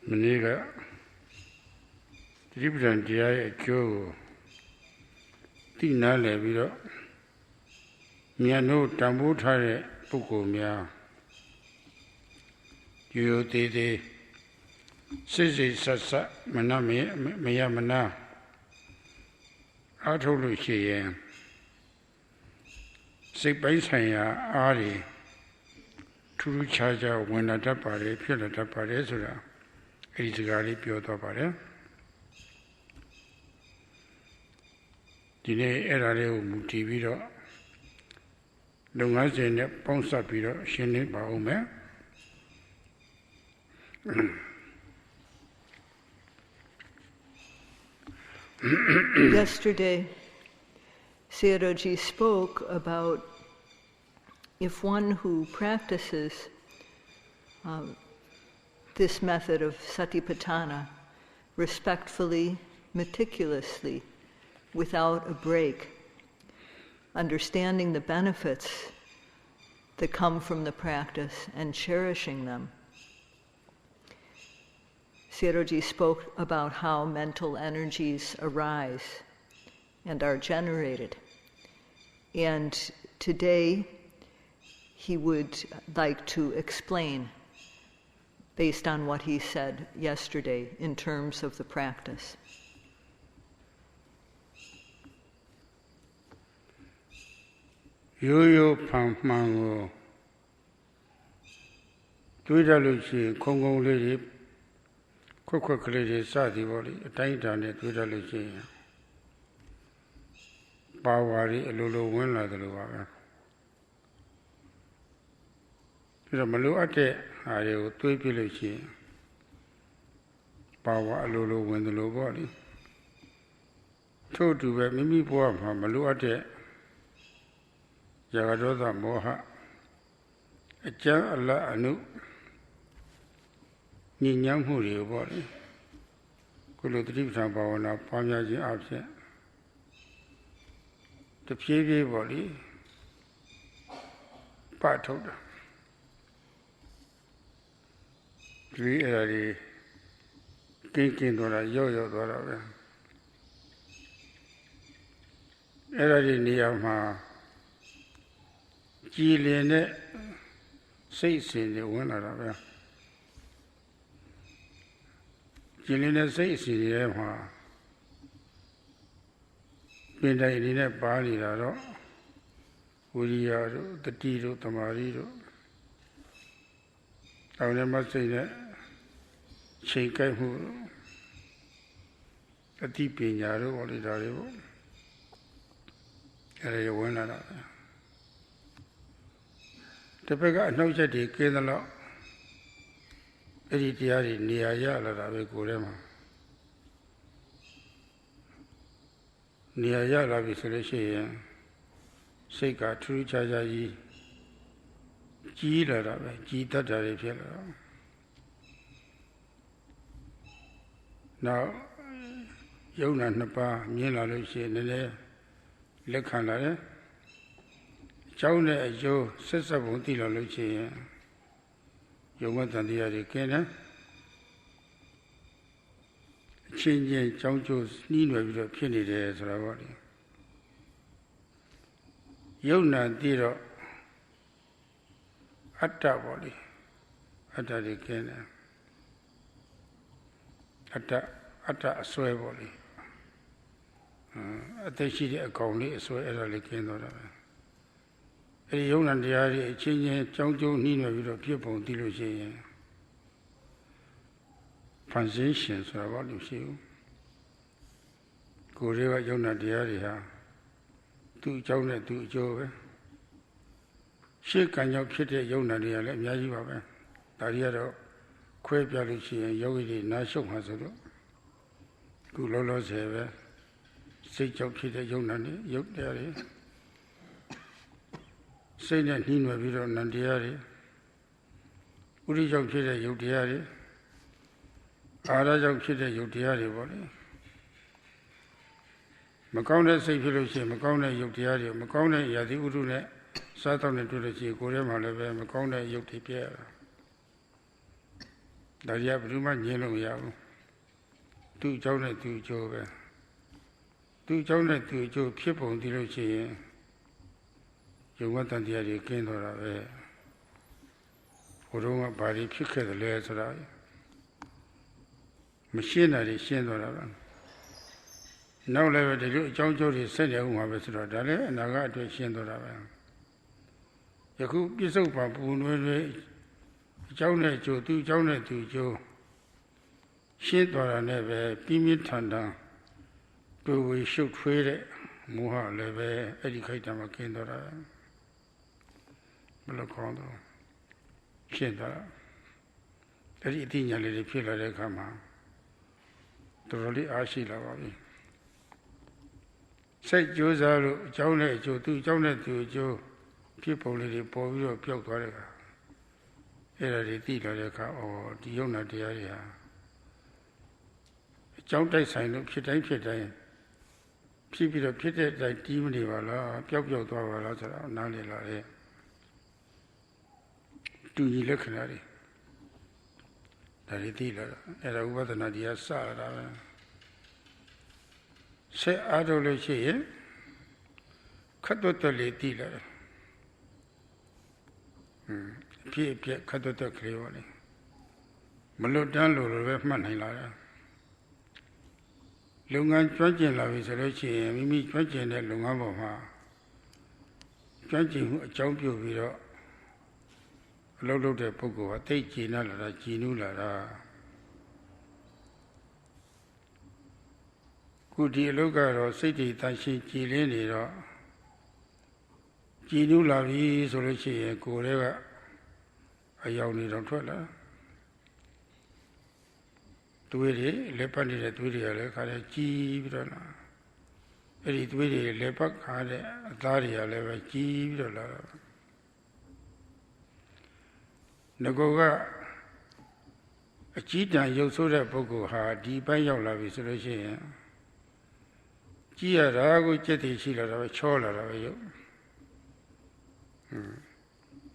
Maniga Tribran Dia Joe Tina Leviro Miano Tambu Tare Puko Mia You Dede Sisi Sasa Manami Mayamana Atolu Shien Sick Baisaya Ari True Charger when at a party, Pure at a party, it's a galley pure party. Dine Erare Mutiviro Lungas in the Ponsapiro, Shini Baume. Yesterday, Sayadawgyi spoke about if one who practices this method of satipatthana respectfully, meticulously, without a break, understanding the benefits that come from the practice and cherishing them. Sayadawgyi spoke about how mental energies arise and are generated. And today, he would like to explain, based on what he said yesterday, in terms of the practice. Yo Pam Mango Twidaluchi, Congo lady, Coco lady, Sadi body, a tiny down at Twidaluchi. Bawari, a Lulu Winla the Luaga. To the Maluate, I will Twipiluchi. Bawa Lulu Win the low body. Told to Mimi Boam, Maluate. Jagadoda Moha Acha Allah Anu Ninyam Huri body Kulutri Sabawana Pamyaji absent the PV body Patod 3 area Kinkin Dora Yo Dora Area Niyama Gilene says in the winner of it. Gilene says in the air. Pinda in a body, Uriado, the Tito, the Marido. I never say that. Shake a huru. A deep in Yaro, or the Dario. Area winner of it. The Pega no jetty, Kedala Editiari, Nia Yala, Gurema Nia Yala Visolation, Seka, True Chajaji, Gila, Gita Darifella. Now, Yona Napa, Mila Lucy, Nele, Lekana. Chown as you says of Untila Lucy, you want on the Arikena. Changing Chongcho's Nino with a penny as Ravali. Yona Diro Atta body, Atta Rikena. Atta Sway body. At the city account is where Rikena. A young and the area changing Chongjo Nino with a pupil delusion. Translations are what you see. Korea young and the area. Two Jonah, two Joe. She can you pit a young and the area, Yajiva. Tariado, Quapialuchi and Yogi, National Hazard. Gulolos have six of pit a young and Yogi. Say that he will be on Nandiari. Uri Jokida Yudiari. Ara Jokida Yudiari body. Macona say Philosi, Macona Yudiari, Macona Yadi Udune, Saturn to the Sea, Gurema Leve, Macona Yutipia. Daria Bruma Yellow Yaw. 2 ကျောင်းနဲ့2ကျော်ပဲ2ကျောင်းနဲ့2ကျော်ဖြစ်ပုံဒီလို့ရှိရင်ယုံဝတ္တန်တရားကြီးကျင်းသွားတာပဲဘုရားကဘာတွေဖြစ်ခဲ့တယ်လဲဆိုတာမရှင်းတာတွေရှင်းသွားတာပါနောက်လည်းပဲဒီလိုအကြောင်းကျိုးတွေဆက်ရအောင်ပါပဲဆိုတော့ဒါလည်းအနာဂတ်အတွက်ရှင်းသွားတာပဲယခုပြစ္ဆုတ်ပါပူနွေးတွေအကြောင်းနဲ့ကျိုး2ကျောင်းနဲ့2ကျော်ရှင်းသွားတာနဲ့ပဲပြင်းပြထန်ထန်တွေ့ဝေရှုပ်ထွေးတဲ့မောဟလည်းပဲအဲ့ဒီခိုက်တာမှကျင်းသွားတာဘယ်လိုကောင်းတော့ရှင်းသွားအဲ့ဒီအသိဉာဏ်လေးတွေဖြစ်လာတဲ့အခါမှာတော်တော်လေးအားရှိလာပါပြီစိတ်ကြိုးစားလို့အကြောင်းနဲ့အကျိုးသူ့အကြောင်းနဲ့သူ့အကျိုးဖြစ်ပုံလေးတွေပေါ်ပြီးတော့ပျောက်သွားတဲ့အခါအဲ့ဒါတွေသိလာတဲ့အခါဒီယုံနာတရားတွေဟာအကြောင်းတိုက်ဆိုင်လို့ဖြစ်တိုင်းဖြစ်တိုင်းဖြစ်ပြီးတော့ဖြစ်တဲ့အတိုင်းတီးမနေပါလားပျောက်သွားပါလားဆိုတော့နားလည်လာတဲ့တူညီလက္ခဏာတွေဒါတွေသိလာတော့အဲ့ဒါဥပဒနာတရားစလာတာပဲဆက်အားထုတ်လို့ရှိရင်ခတ်တော့လေးသိလာတယ်အဖြစ်အပျက်ခတ်တော့ကလေးပါလေမလွတ်တမ်းလို့ပဲမှတ်နိုင်လာတယ်လုပ်ငန်းကျွမ်းကျင်လာပြီဆိုလို့ရှိရင်မိမိကျွမ်းကျင်တဲ့လုပ်ငန်းပေါ်မှာကျွမ်းကျင်မှုအကြောင်းပြုပြီးတော့အလုပ်လုပ်တဲ့ပုဂ္ဂိုလ်ဟာသိကျင်လာတာကြည်နူးလာတာခုဒီအလုပ်ကတော့စိတ်တည်တန်ရှင်းကြည်လင်းနေတော့ကြည်နူးလာပြီဆိုလို့ရှိရင်ကိုယ်တည်းကအယောင်နေတော့ထွက်လာသွေးတွေလက်ပတ်နေတဲ့သွေးတွေကလည်းခါလဲကြီးပြီးတော့လာအဲ့ဒီသွေးတွေလက်ပတ်ခါတဲ့အသားတွေကလည်းပဲကြီးပြီးတော့လာတာငကောကအကြီးတန်းရုပ်ဆိုးတဲ့ပုဂ္ဂိုလ်ဟာဒီပိုင်းရောက်လာပြီဆိုလို့ရှိရင်ကြီးရတာကိုကြက်တည်ရှိလာတာပဲချောလာတာပဲရုပ်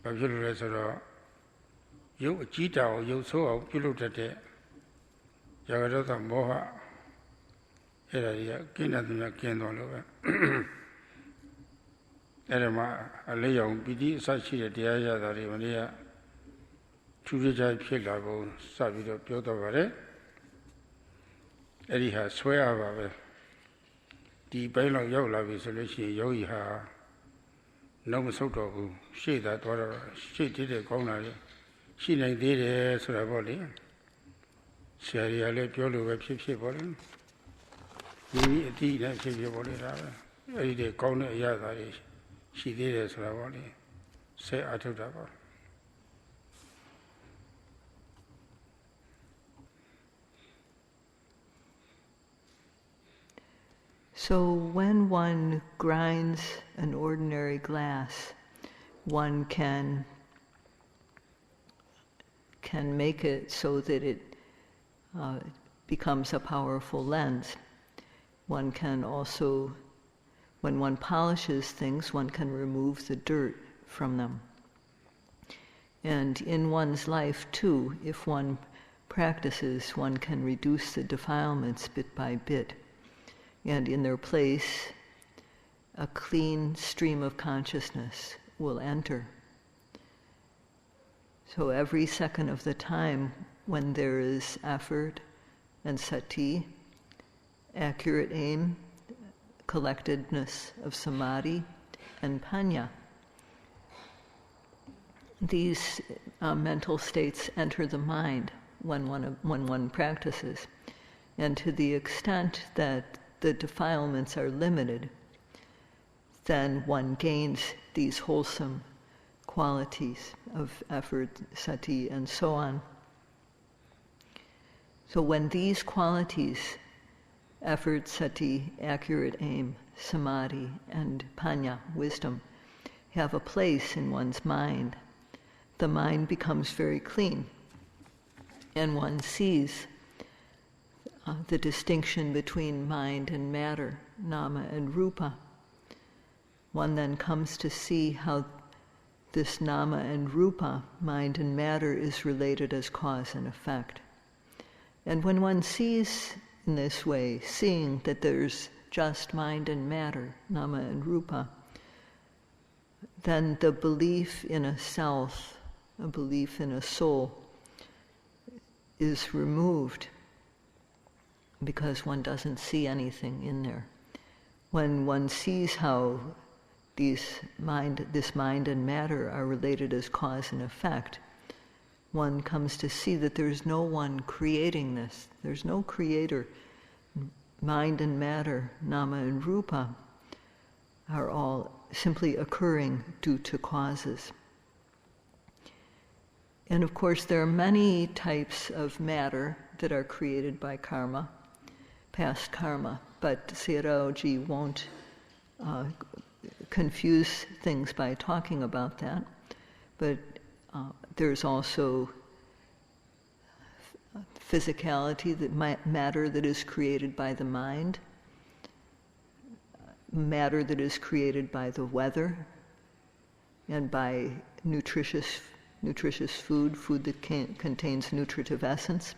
ဘာဖြစ်လို့လဲဆိုတော့ရုပ်အကြီးတန်းကိုရုပ်ဆိုးအောင်ပြုလုပ်တတ်တဲ့ရာဂဒေါသမောဟအဲ့ဒါကြီးကကိဏ္ဍသမကျင်းသွားလို့ပဲအဲ့ဒါမှအလေးအောင်ပီတိအစရှိတဲ့တရားရတာတွေမနေ့ကထူးခြားဖြစ်လာပုံစပြီးတော့ပြောတော့ပါတယ်အဲ့ဒီဟာဆွဲရပါပဲဒီပိုင်းလောက်ရောက်လာပြီဆိုလို့ရှိရင်ယောဂီဟာနောက်မဆုတ်တော့ဘူးရှေ့သာသွားတော့ရှေ့တည်တဲ့ကောင်းတာလေရှိနိုင်သေးတယ်ဆိုတာပေါ့လေဆရာကြီးကလည်းပြောလို့ပဲဖြစ်ပေါ့လေဒီအတိနဲ့ဖြစ်ပေါ့လေဒါပဲအဲ့ဒီကောင်းတဲ့အရာတွေရှိသေးတယ်ဆိုတာပေါ့လေဆက်အထုတ်တာပေါ့ So when one grinds an ordinary glass, one can make it so that it becomes a powerful lens. One can also, when one polishes things, one can remove the dirt from them. And in one's life too, if one practices, one can reduce the defilements bit by bit. And in their place, a clean stream of consciousness will enter. So every second of the time when there is effort and sati, accurate aim, collectedness of samadhi, and panya, these mental states enter the mind when one practices. And to the extent that the defilements are limited, then one gains these wholesome qualities of effort, sati, and so on. So when these qualities, effort, sati, accurate aim, samadhi, and panya, wisdom, have a place in one's mind, the mind becomes very clean, and one sees the distinction between mind and matter, nama and rupa. One then comes to see how this nama and rupa, mind and matter, is related as cause and effect. And when one sees in this way, seeing that there's just mind and matter, nama and rupa, then the belief in a self, a belief in a soul, is removed because one doesn't see anything in there. When one sees how this mind and matter are related as cause and effect, one comes to see that there's no one creating this. There's no creator. Mind and matter, nama and rupa, are all simply occurring due to causes. And of course, there are many types of matter that are created by karma, past karma, but Sayadawgyi won't confuse things by talking about that. But there's also physicality, that matter that is created by the mind, matter that is created by the weather, and by nutritious food that contains nutritive essence.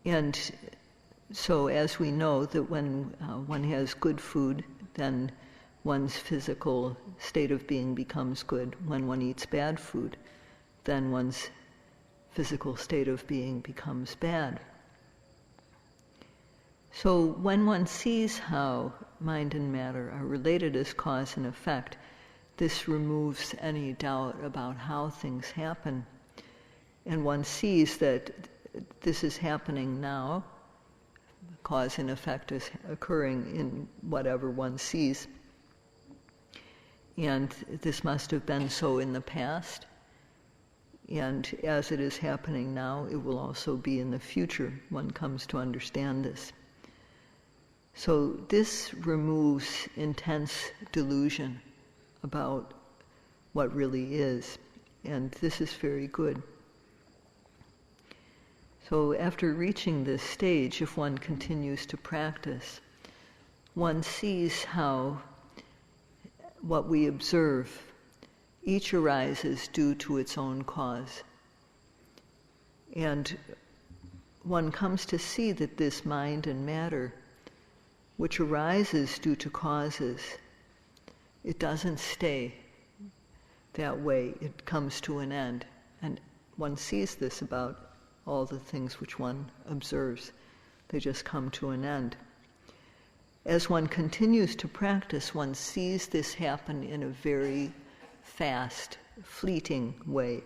And so as we know that when one has good food, then one's physical state of being becomes good. When one eats bad food, then one's physical state of being becomes bad. So when one sees how mind and matter are related as cause and effect, this removes any doubt about how things happen. And one sees that this is happening now, cause and effect is occurring in whatever one sees. And this must have been so in the past. And as it is happening now, it will also be in the future. One comes to understand this. So this removes intense delusion about what really is. And this is very good. So after reaching this stage, if one continues to practice, one sees how what we observe, each arises due to its own cause. And one comes to see that this mind and matter, which arises due to causes, it doesn't stay that way. It comes to an end. And one sees this about all the things which one observes. They just come to an end. As one continues to practice, one sees this happen in a very fast, fleeting way.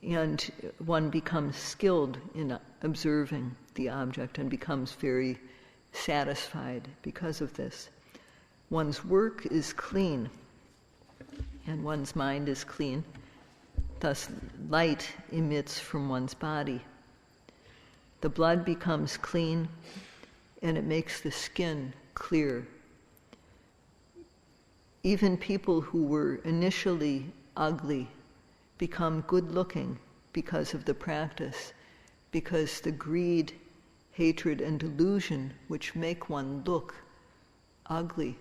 And one becomes skilled in observing the object and becomes very satisfied because of this. One's work is clean, and one's mind is clean. Thus, light emits from one's body. The blood becomes clean, and it makes the skin clear. Even people who were initially ugly become good-looking because of the practice, because the greed, hatred, and delusion which make one look ugly,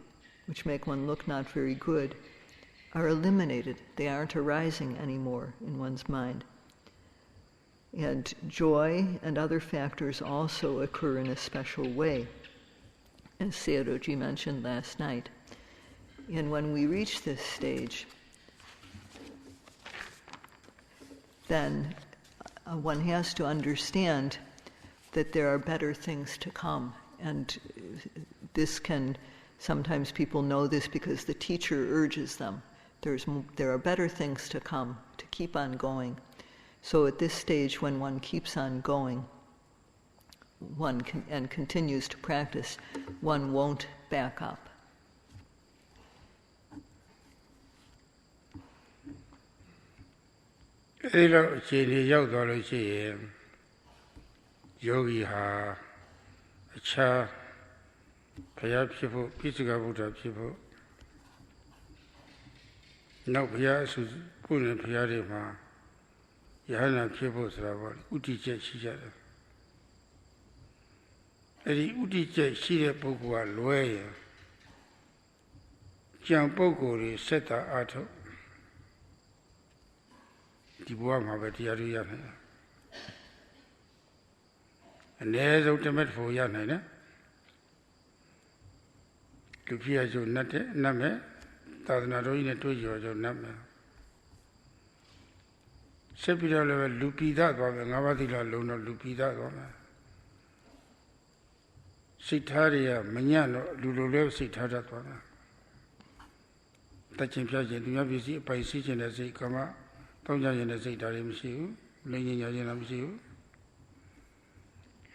which make one look not very good, are eliminated. They aren't arising anymore in one's mind. And joy and other factors also occur in a special way, as Sayadawgyi mentioned last night. And when we reach this stage, then one has to understand that there are better things to come. And this can, sometimes people know this because the teacher urges them. There are better things to come, to keep on going. So at this stage, when one keeps on going, and continues to practice, one won't back up. Yogi ha acha phaya phit phut Pisaka Buddha phit phutနောက်ဘုရားဆိုပုရိသဘုရားတွေမှာယဟနာဖြစ်ဖို့ဆိုတာပေါ့ဥတည်ချက်ရှိကြတယ်အဲ့ဒီဥတည်ချက်ရှိတဲ့ပုဂ္ဂိုလ်ကလွဲရင် Jang Poko set the art. The Burma, but the Ariana. And there's ultimate for Yana. Lupia Jo Nate, Name, Tadanaroina to your Name. Sepida level Lupida, Navadilla Luna Lupida. Sitaria, Magnano, Lulu Sitara. Touching Piaget, you have visited by Sitchin as a comma, Tonjan as a Darim, Lady Yajanam,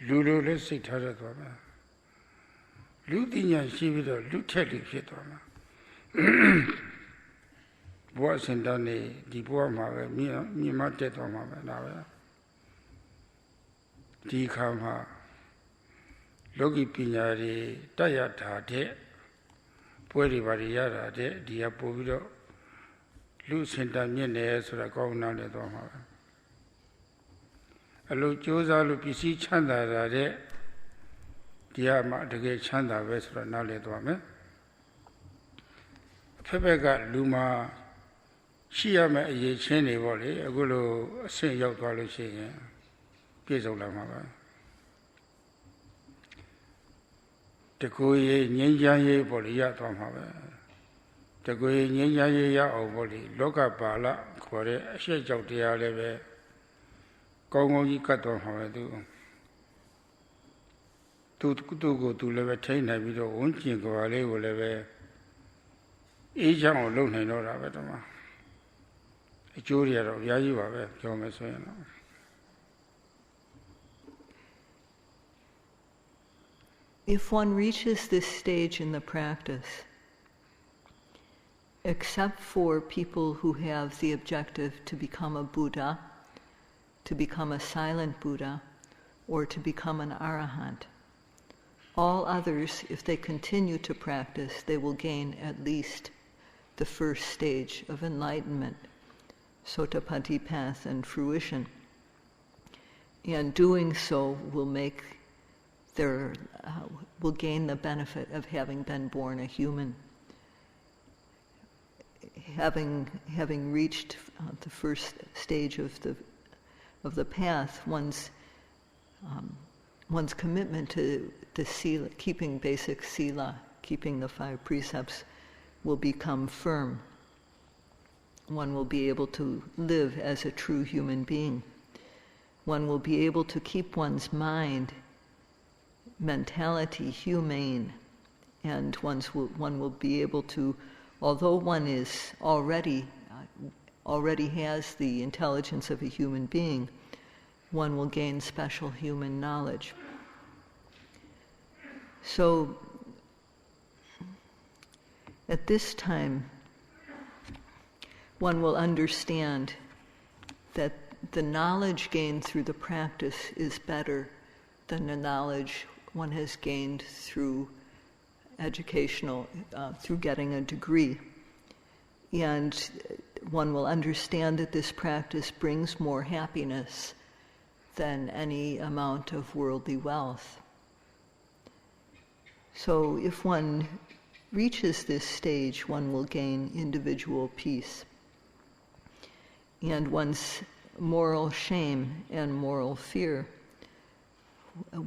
Lulu Sitara. Ludinya Shivido, Luteli Fitona. Was in Dani, the Burma, Mimatet on Mama, the Kama, Logi Pinari, Tayata de, Pueri Variara de, Diapovido, Lucinda Mienes, or a governor de Doma. A Lujosa Lupisi Chanda de. Diama the gay Chanda Vesra Nale Dwame Pepega Luma Shiama Ye Chene Valley, a Gulu Saint Yogwalushi, Pizola. The Goye Nyanjaye Bolia Tomava. The Goye Nyanjaye or Boli, Loka Bala, Kore, Shake out the Aleve, Gongo Kato Havadu. To go to levitate, I will own Jingo, I will leave each young alone in order of a Julia of Yayu, Jomasano. If one reaches this stage in the practice, except for people who have the objective to become a Buddha, to become a silent Buddha, or to become an Arahant, all others, if they continue to practice, they will gain at least the first stage of enlightenment, Sotapanti path and fruition. And doing so will make will gain the benefit of having been born a human. Having reached the first stage of the path, one's commitment to the sila, keeping basic sila, keeping the 5 precepts, will become firm. One will be able to live as a true human being. One will be able to keep one's mind, mentality humane, and one will be able to, although one is already has the intelligence of a human being, one will gain special human knowledge. So, at this time, one will understand that the knowledge gained through the practice is better than the knowledge one has gained through through getting a degree. And one will understand that this practice brings more happiness than any amount of worldly wealth. So if one reaches this stage, one will gain individual peace. And one's moral shame and moral fear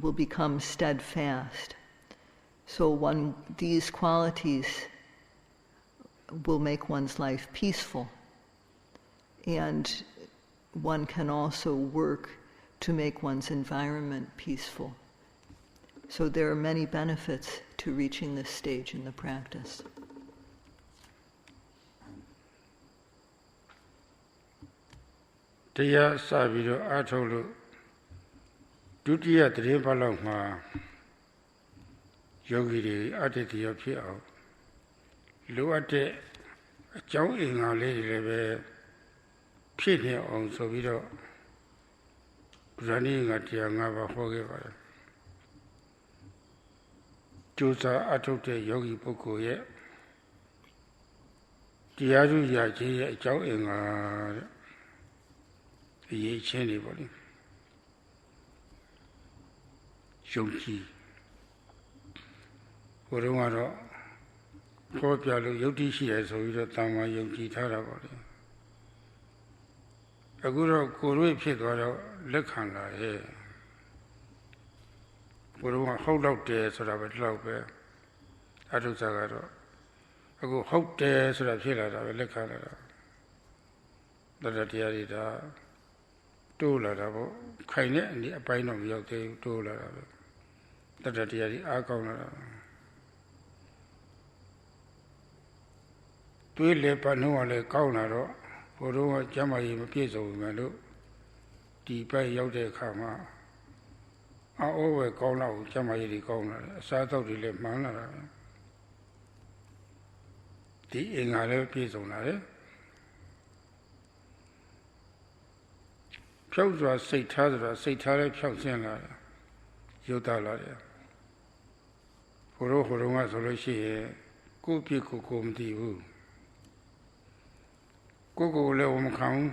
will become steadfast. So these qualities will make one's life peaceful. And one can also work to make one's environment peaceful. So there are many benefits to reaching this stage in the practice. Taya Sabido Atolu Dutia Tripalama Yogi Aditya Pio Luate Chow in our lady Pitney on Sovido running at Yangava Fogiver. Jusa Atote Yogi Poko ye Diadu Yaji Chow in our Ye Chenibody Shunki Urumaro ခေါ်ပြလို့ယုတ်တိရှိရဆိုပြီးတော့တာမန်ယုံကြည်ထားတာပေါ့လေအခုတော့ကိုယ်တို့ဖြစ်သွားတော့လက်ခံလာရဲ့ကိုယ်တို့ကဟုတ်တော့တယ်ဆိုတာပဲဒီလောက်ပဲအထုစာကတော့အခုဟုတ်တယ်ဆိုတာဖြစ်လာတာပဲလက်ခံလာတာတတတရားတွေဒါတိုးလာတာပေါ့ခိုင်တဲ့အနည်းအပိုင်းတော့မရောက်သေးဘူးတိုးလာတာပဲတတတရားတွေအားကောင်းလာတာတွေးလေပတ်နှုံးကလည်းကောင်းလာတော့ဘုရားကကျမ်းမာရေးမပြည့်စုံဘူးမယ်လို့ဒီပိုက်ရောက်တဲ့အခါမှာအောဝယ်ကောင်းလာဘူးကျမ်းမာရေးတွေကောင်းလာတယ်အစားအသောက်တွေလည်းမှန်လာတာပဲဒီအင်္ဂါလည်းပြည့်စုံလာတယ်ဖြောက်စွာစိတ်ထားဆိုတာစိတ်ထားလည်းဖြောက်ဆင်းလာတယ်ရုပ်သားလာတယ်ဘုရားဟိုတုန်းကဆိုလို့ရှိရင်ကိုယ့်ပြစ်ကိုမသိဘူးကိုယ်လည်းဝန်မခံဘူး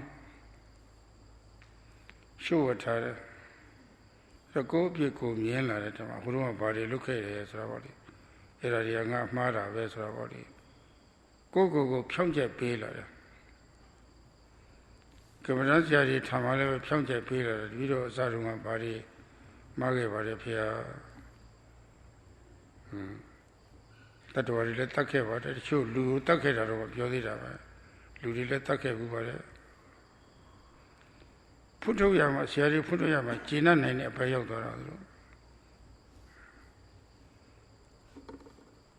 ရှုပ်ဝတ်ထားတယ်ကိုယ့်ပြစ်ကိုမြင်လာတဲ့တမှာဘုရားကဘာတွေလုပ်ခဲ့တယ်ဆိုတာပေါ့လေအဲ့ဒါတွေကငါမှားတာပဲဆိုတာပေါ့လေကိုယ်ကိုဖြောင်းချက်ပေးလာတယ်ကမ္ဘာဆရာကြီးထာမလည်းပဲဖြောင်းချက်ပေးလာတယ်ပြီးတော့အစတုန်းကဘာတွေမှားခဲ့ပါတယ်ဖေဟာတတော်တွေလည်းတတ်ခဲ့ပါတယ်တချို့လူကိုတတ်ခဲ့တာတော့ပြောသေးတာပဲလူတွေလည်းတတ်ခဲ့ဘူးပါတယ်ဖုထုတ်ရမှာဆရာကြီးဖုထုတ်ရမှာကျင့်နိုင်တဲ့အပိုင်းရောက်သွားတာလို့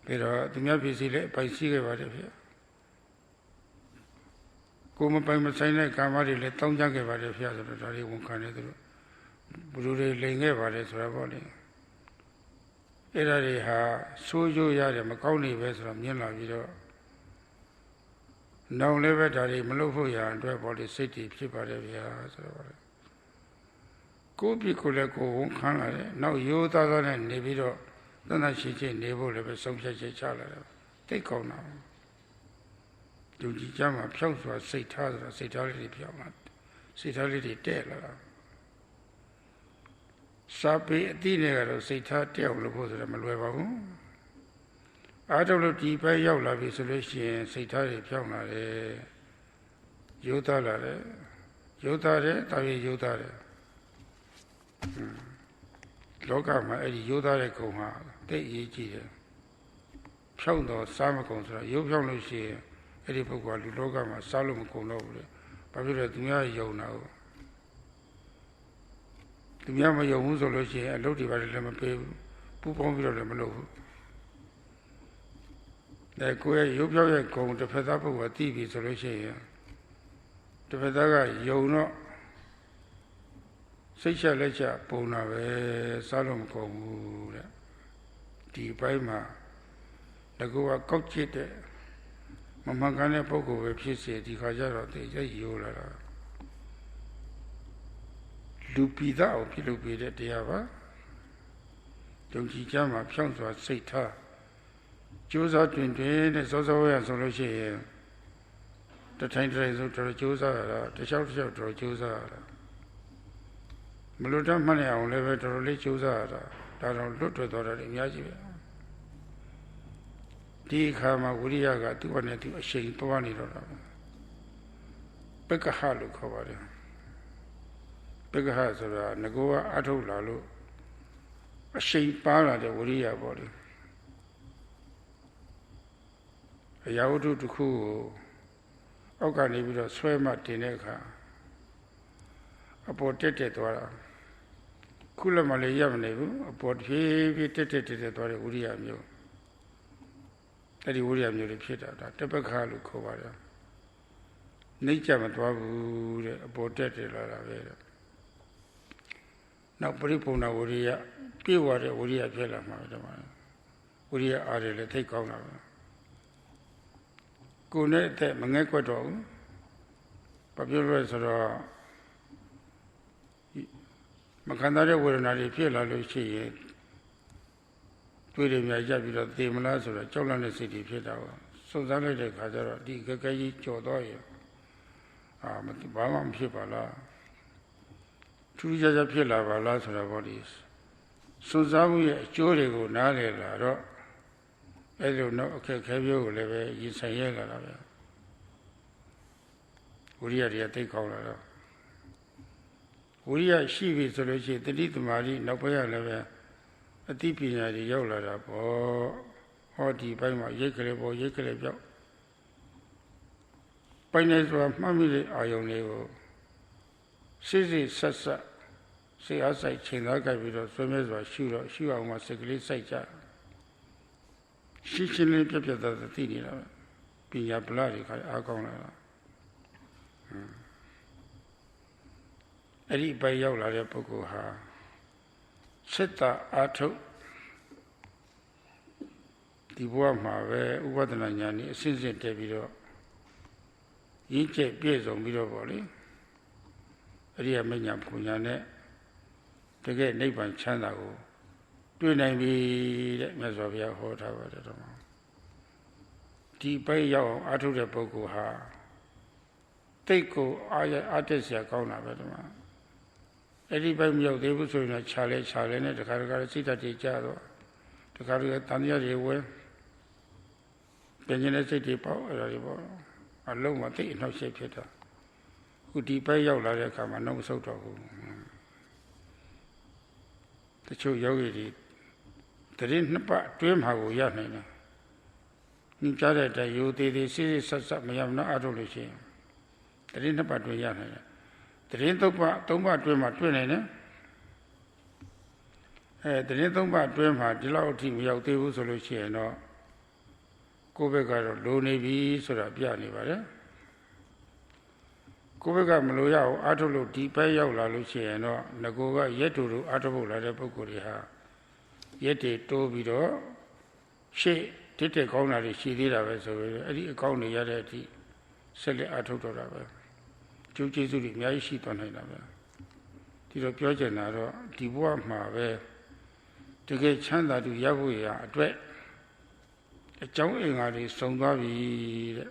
ပြီးတော့သူများပြည်စီလည်းအပိုင်ရှိခဲ့ပါတယ်ဖေကိုမပိုင်မဆိုင်တဲ့ကာမတွေလည်းတောင်းကြခဲ့ပါတယ်ဖေဆိုတော့ဒါတွေဝန်ခံနေသူတို့ဘုရားတွေလိန်ခဲ့ပါတယ်ဆိုတာပေါ့လေအဲ့ဒါတွေဟာဆိုးကျိုးရတယ်မကောင်းနေပဲဆိုတော့မြင်လာပြီးတော့နောင်လည်းပဲဒါတွေမလုပ်ဖို့ရအတွက်ပေါ့လေစိတ်တွေဖြစ်ပါတယ်ဗျာဆိုတော့ပေါ့လေကိုယ့်ပြစ်ကိုလည်းကိုယ်ဝန်ခံလာတယ်နောက်ရိုးသားသားနဲ့နေပြီးတော့သန္တာရှိချင်းနေဖို့လည်းပဲဆုံးဖြတ်ချက်ချလာတယ်တိတ်ကောင်းတာယုံကြည်ကြမှာဖြောက်စွာစိတ်ထားဆိုတာစိတ်ထားလေးတွေဖြောက်လာစိတ်ထားလေးတွေတဲ့လာတာစာပေအတိတွေကတော့စိတ်ထားတဲ့အောင်လို့ဖို့ဆိုတော့မလွယ်ပါဘူးအားထုတ်လို့ဒီပဲရောက်လာပြီဆိုလို့ရှိရင်စိတ်ထားတွေဖြောက်လာတယ်ရိုးသားလာတယ်ရိုးသားတယ်တာရီရိုးသားတယ်လောကမှာအဲ့ဒီရိုးသားတဲ့ကုံဟာတိတ်အရေးကြီးတယ်ဖြောက်တော့စားမကုန်ဆိုတော့ရိုးဖြောက်လို့ရှိရင်အဲ့ဒီပုဂ္ဂိုလ်ကလူလောကမှာစားလို့မကုန်တော့ဘူးလေဘာဖြစ်လို့သူများယုံတာဟုတ်သူများမယုံဘူးဆိုလို့ရှိရင်အလုပ်တွေပါလည်းမပေးဘူးပူပေါင်းပြီးတော့လည်းမလုပ်ဘူးကိုယ့်ရဲ့ရုပ်ပြောက်ရဲ့ဂုံတစ်ဖက်သားပုဂ္ဂိုလ်သိပြီဆိုလို့ရှိရင်တစ်ဖက်သားကယုံတော့စိတ်ချက်လက်ချက်ပုံတာပဲစားလို့မကုန်ဘူးတဲ့ဒီဘက်မှာတကူကကောက်ချစ်တဲ့မမှန်ကန်တဲ့ပုဂ္ဂိုလ်ပဲဖြစ်စေဒီခါကျတော့သိရရိုးလာတာလူပိသားအောင်ဖြစ်လို့ပြတဲ့တရားပါယုံကြည်ကြမှာဖြောင့်စွာစိတ်ထားကြိုးစားတွင်တဲ့စောစောရဆိုလို့ရှိရင်တထိုင်တိုင်းဆိုတော့ကြိုးစားရတာတခြားတော့ကြိုးစားရတာမလွတ်တတ်မှတ်ရအောင်လည်းပဲတော်တော်လေးကြိုးစားရတာဒါတော့လွတ်ထွက်သွားတာအများကြီးပဲဒီအခါမှာဝိရိယကသူ့ဘာနဲ့သူအရှိန်သွားနေတော့တာပက္ခဟလို့ခေါ်ပါတယ်ပက္ခဟဆိုတာငကောကအထုတ်လာလို့အရှိန်ပါလာတဲ့ဝိရိယပေါ့လေအရာဝတ္ထုတစ်ခုကိုအောက်ကနေပြီးတော့ဆွဲမှတင်တဲ့အခါအပေါ်တက်သွားတာခုလည်းမလည်းရမနေဘူးအပေါ်ဖြည်းဖြည်းတက်သွားတဲ့ဝိရိယမျိုးအဲ့ဒီဝိရိယမျိုးတွေဖြစ်တာဒါတပက္ခလို့ခေါ်ပါတယ်နှိမ့်ချမသွားဘူးတဲ့အပေါ်တက်လာတာပဲတဲ့နောက်ပရိပုံနာဝိရိယပြည့်ဝတဲ့ဝိရိယဖြစ်လာမှာပဲဒီမှာဝိရိယအားတွေလည်းသိကောင်းတာပဲကိုယ်နဲ့အသက်မငဲ့ကွက်တော့ဘူးဘာဖြစ်လို့လဲဆိုတော့မခံစားတဲ့ဝေဒနာတွေဖြစ်လာလို့ရှိရင်တွေးတယ်များရပ်ပြီးတော့သေမလားဆိုတော့ကြောက်လန့်တဲ့စိတ်တွေဖြစ်တာပေါ့စုံစမ်းလိုက်တဲ့ခါကျတော့ဒီကဲကြီးကြော်တော့ရင်ဘာမှမဖြစ်ပါလားထူးခြားခြားဖြစ်လာပါလားဆိုတော့ဗောဒီစုံစမ်းမှုရဲ့အကျိုးတွေကိုနားလည်လာတော့ အဲ့လိုနောက်အခက်ခဲမျိုးကိုလည်းပဲရင်ဆိုင်ရလာတာပဲဝိရိယတွေကသိကောင်းလာတော့ဝိရိယရှိပြီဆိုလို့ရှိရင်တတိသမารိနောက်ပိုင်းရလည်းပဲအသိပညာတွေရောက်လာတာပေါ့ဟောဒီဘက်မှာရိတ်ကလေးပေါ်ရိတ်ကလေးပြောက်ပိုင်နေဆိုတာမှတ်မိတဲ့အာယုံတွေကိုစိတ်ဆက်စိတ်အားဆိုင်ချိန်သားကြိုက်ပြီးတော့ဆွေးမဲဆိုတာရှုအောင်မှစိတ်ကလေးစိုက်ကြရှင်းလင်းပြတ်သားသိနေတာပညာဗလာတွေခါအားကောင်းလာတာအဲ့ဒီပိုင်ရောက်လာတဲ့ပုဂ္ဂိုလ်ဟာစိတ်တာအာထုတ်ဒီဘဝမှာပဲဥပဒနာဉာဏ်นี่အစစ်စစ်တက်ပြီးတော့ရင်းကျက်ပြည့်စုံပြီးတော့ပေါ့လေအရိယာမဉ္ဇဉ်ပူညာနဲ့တကယ်နိဗ္ဗာန်ချမ်းသာကိုတွေ့နိုင်ပြီတဲ့မြတ်စွာဘုရားဟောထားပါတယ်တော့ဒီပိုင်ရောက်အောင်အာထုတ်တဲ့ပုဂ္ဂိုလ်ဟာတိတ်ကိုအားတက်စရာကောင်းတာပဲဒီမှာအဲ့ဒီဘက်မရောက်သေးဘူးဆိုရင်ခြာလဲနဲ့တခါစိတ်ဓာတ်တွေကြတော့တခါတန်တရားတွေဝင်ပြင်ကျင်တဲ့စိတ်တွေပေါ့အဲ့ဒါတွေပေါ့အလုံးမသိအနှောက်အယှက်ဖြစ်တာခုဒီဘက်ရောက်လာတဲ့အခါမှာနှုတ်မဆုတ်တော့ဘူးတချို့ယောဂီတွေတရင်နှစ်ပတ်အတွင်းမှာကိုရနိုင်တယ်ညကြတဲ့အတိုင်းရိုသေးသေးစစ်ဆက်မရမနာအားထုတ်လို့ရှိရင်တရင်နှစ်ပတ်အတွင်းရနိုင်တယ်တရင်သုံးပတ်အတွင်းမှာတွေ့နိုင်တယ်တရင်သုံးပတ်အတွင်းမှာဒီလောက်အထိမရောက်သေးဘူးဆိုလို့ရှိရင်တော့ကိုယ့်ဘက်ကတော့လိုနေပြီဆိုတာပြနေပါတယ်ကိုယ့်ဘက်ကမလိုရအောင်အားထုတ်လို့ဒီဘက်ရောက်လာလို့ရှိရင်တော့ငကိုကရက်တူတူအားထုတ်ဖို့လာတဲ့ပုဂ္ဂိုလ်တွေဟာရက်တွေတိုးပြီးတော့ရှေ့တက်ကောင်းတာတွေရှိသေးတာပဲဆိုပြီးအဲ့ဒီအကောင်းတွေရတဲ့အထိဆက်လက်အားထုတ်တော့တာပဲကျိုးကျေးဇူးတွေအများကြီးရှိသွားနိုင်တာပဲဒီတော့ပြောချင်တာတော့ဒီဘဝမှာပဲတကယ်ချမ်းသာသူရဖို့ရအတွက်အကြောင်းအင်္ဂါတွေစုံသွားပြီတဲ့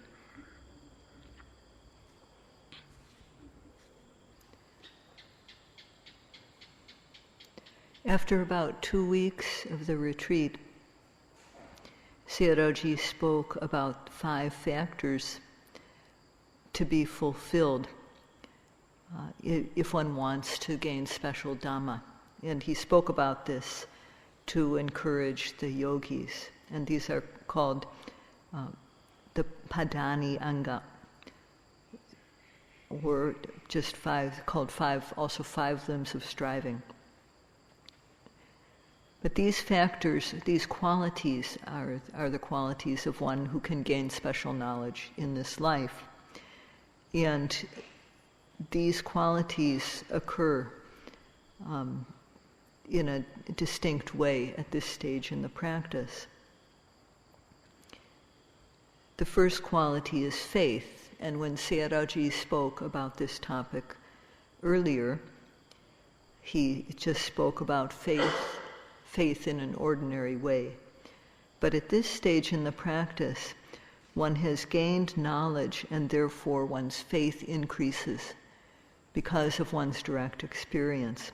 After about 2 weeks of the retreat, Sayadawgyi spoke about 5 factors to be fulfilled if one wants to gain special Dhamma. And he spoke about this to encourage the yogis. And these are called the Padani Anga, or just 5, called 5, also 5 limbs of striving. But these factors, these qualities are the qualities of one who can gain special knowledge in this life. And these qualities occur in a distinct way at this stage in the practice. The first quality is faith, and when Sayadawgyi spoke about this topic earlier, he just spoke about faith in an ordinary way. But at this stage in the practice, one has gained knowledge and therefore one's faith increases because of one's direct experience.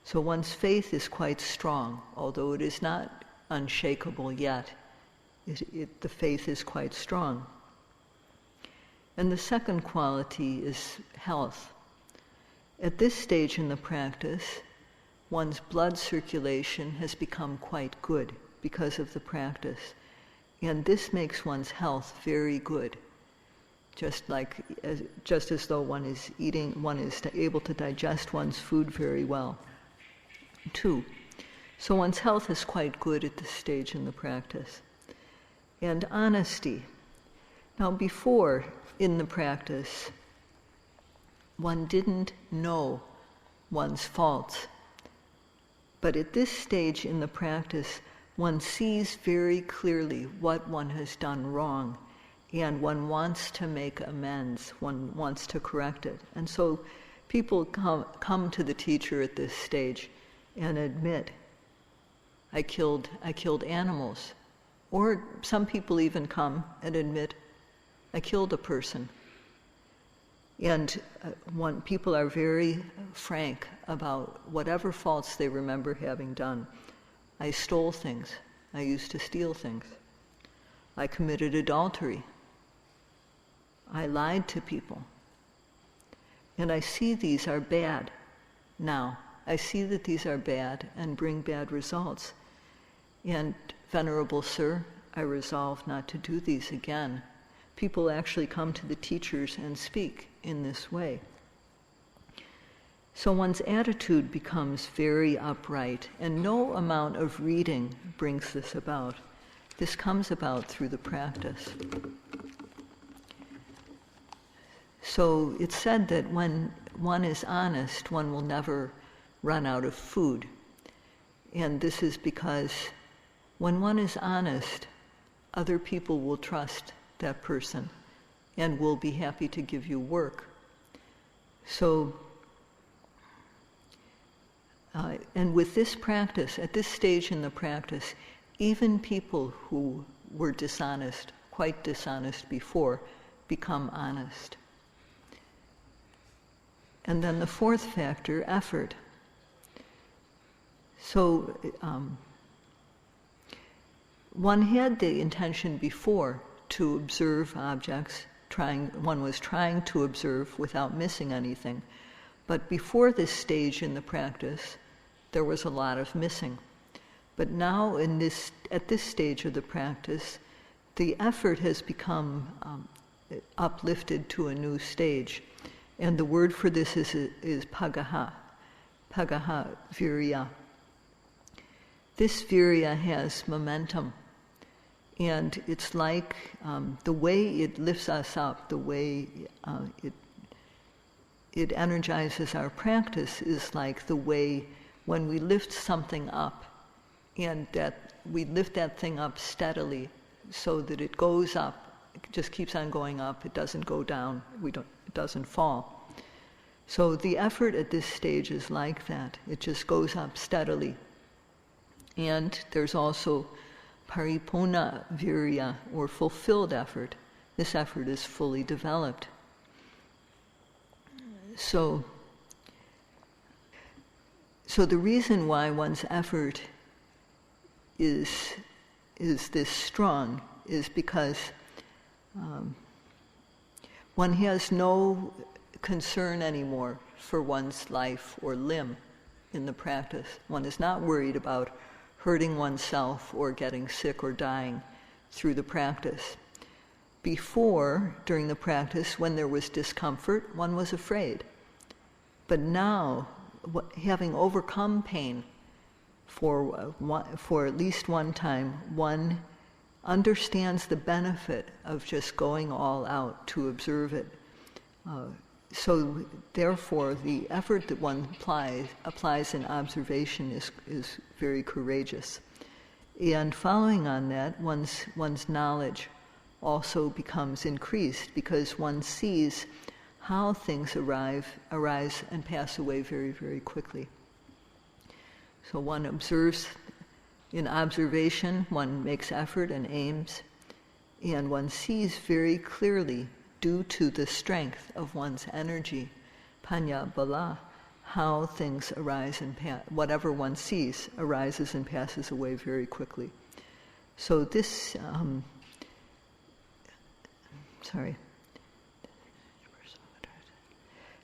So one's faith is quite strong, although it is not unshakable yet. The faith is quite strong. And the second quality is health. At this stage in the practice, one's blood circulation has become quite good because of the practice. And this makes one's health very good. Just as though one is able to digest one's food very well. 2. So one's health is quite good at this stage in the practice. And honesty. Now before, in the practice, one didn't know one's faults. But at this stage in the practice, one sees very clearly what one has done wrong, and one wants to make amends, one wants to correct it. And so people come to the teacher at this stage and admit, I killed animals. Or some people even come and admit, I killed a person. And people are very frank about whatever faults they remember having done. I stole things. I used to steal things. I committed adultery. I lied to people. And I see these are bad now. I see that these are bad and bring bad results. And, Venerable Sir, I resolve not to do these again. People actually come to the teachers and speak in this way. So one's attitude becomes very upright, and no amount of reading brings this about. This comes about through the practice. So it's said that when one is honest, one will never run out of food. And this is because when one is honest, other people will trust that person and will be happy to give you work. So, and with this practice, at this stage in the practice, even people who were dishonest, quite dishonest before, become honest. And then the fourth factor, effort. So one had the intention before to observe objects, one was trying to observe without missing anything. But before this stage in the practice, there was a lot of missing. But now at this stage of the practice, the effort has become uplifted to a new stage. And the word for this is pagaha, virya. This virya has momentum, and it's like the way it lifts us up, the way it energizes our practice is like the way when we lift something up, and that we lift that thing up steadily so that it goes up, it just keeps on going up, it doesn't go down, it doesn't fall. So the effort at this stage is like that. It just goes up steadily. And there's also paripurna virya, or fulfilled effort. This effort is fully developed. So the reason why one's effort is this strong is because one has no concern anymore for one's life or limb in the practice. One is not worried about hurting oneself or getting sick or dying through the practice. Before, during the practice, when there was discomfort, one was afraid. But now, having overcome pain for at least one time, one understands the benefit of just going all out to observe it. So therefore, the effort that one applies in observation is very courageous. And following on that, one's knowledge also becomes increased because one sees how things arise and pass away very, very quickly. So one observes in observation, one makes effort and aims, and one sees very clearly, due to the strength of one's energy, panya bala, how things arise and whatever one sees arises and passes away very quickly. So this,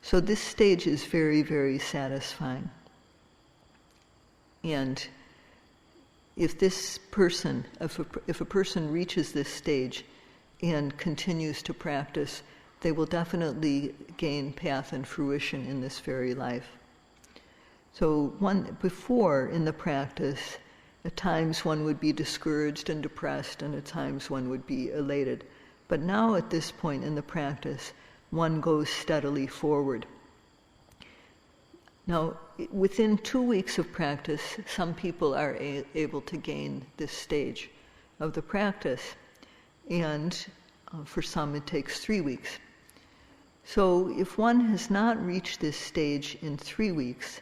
So this stage is very, very satisfying. And if a person reaches this stage and continues to practice, they will definitely gain path and fruition in this very life. So before in the practice, at times one would be discouraged and depressed, and at times one would be elated. But now at this point in the practice, one goes steadily forward. Now, within 2 weeks of practice, some people are able to gain this stage of the practice, and for some it takes 3 weeks. So if one has not reached this stage in 3 weeks,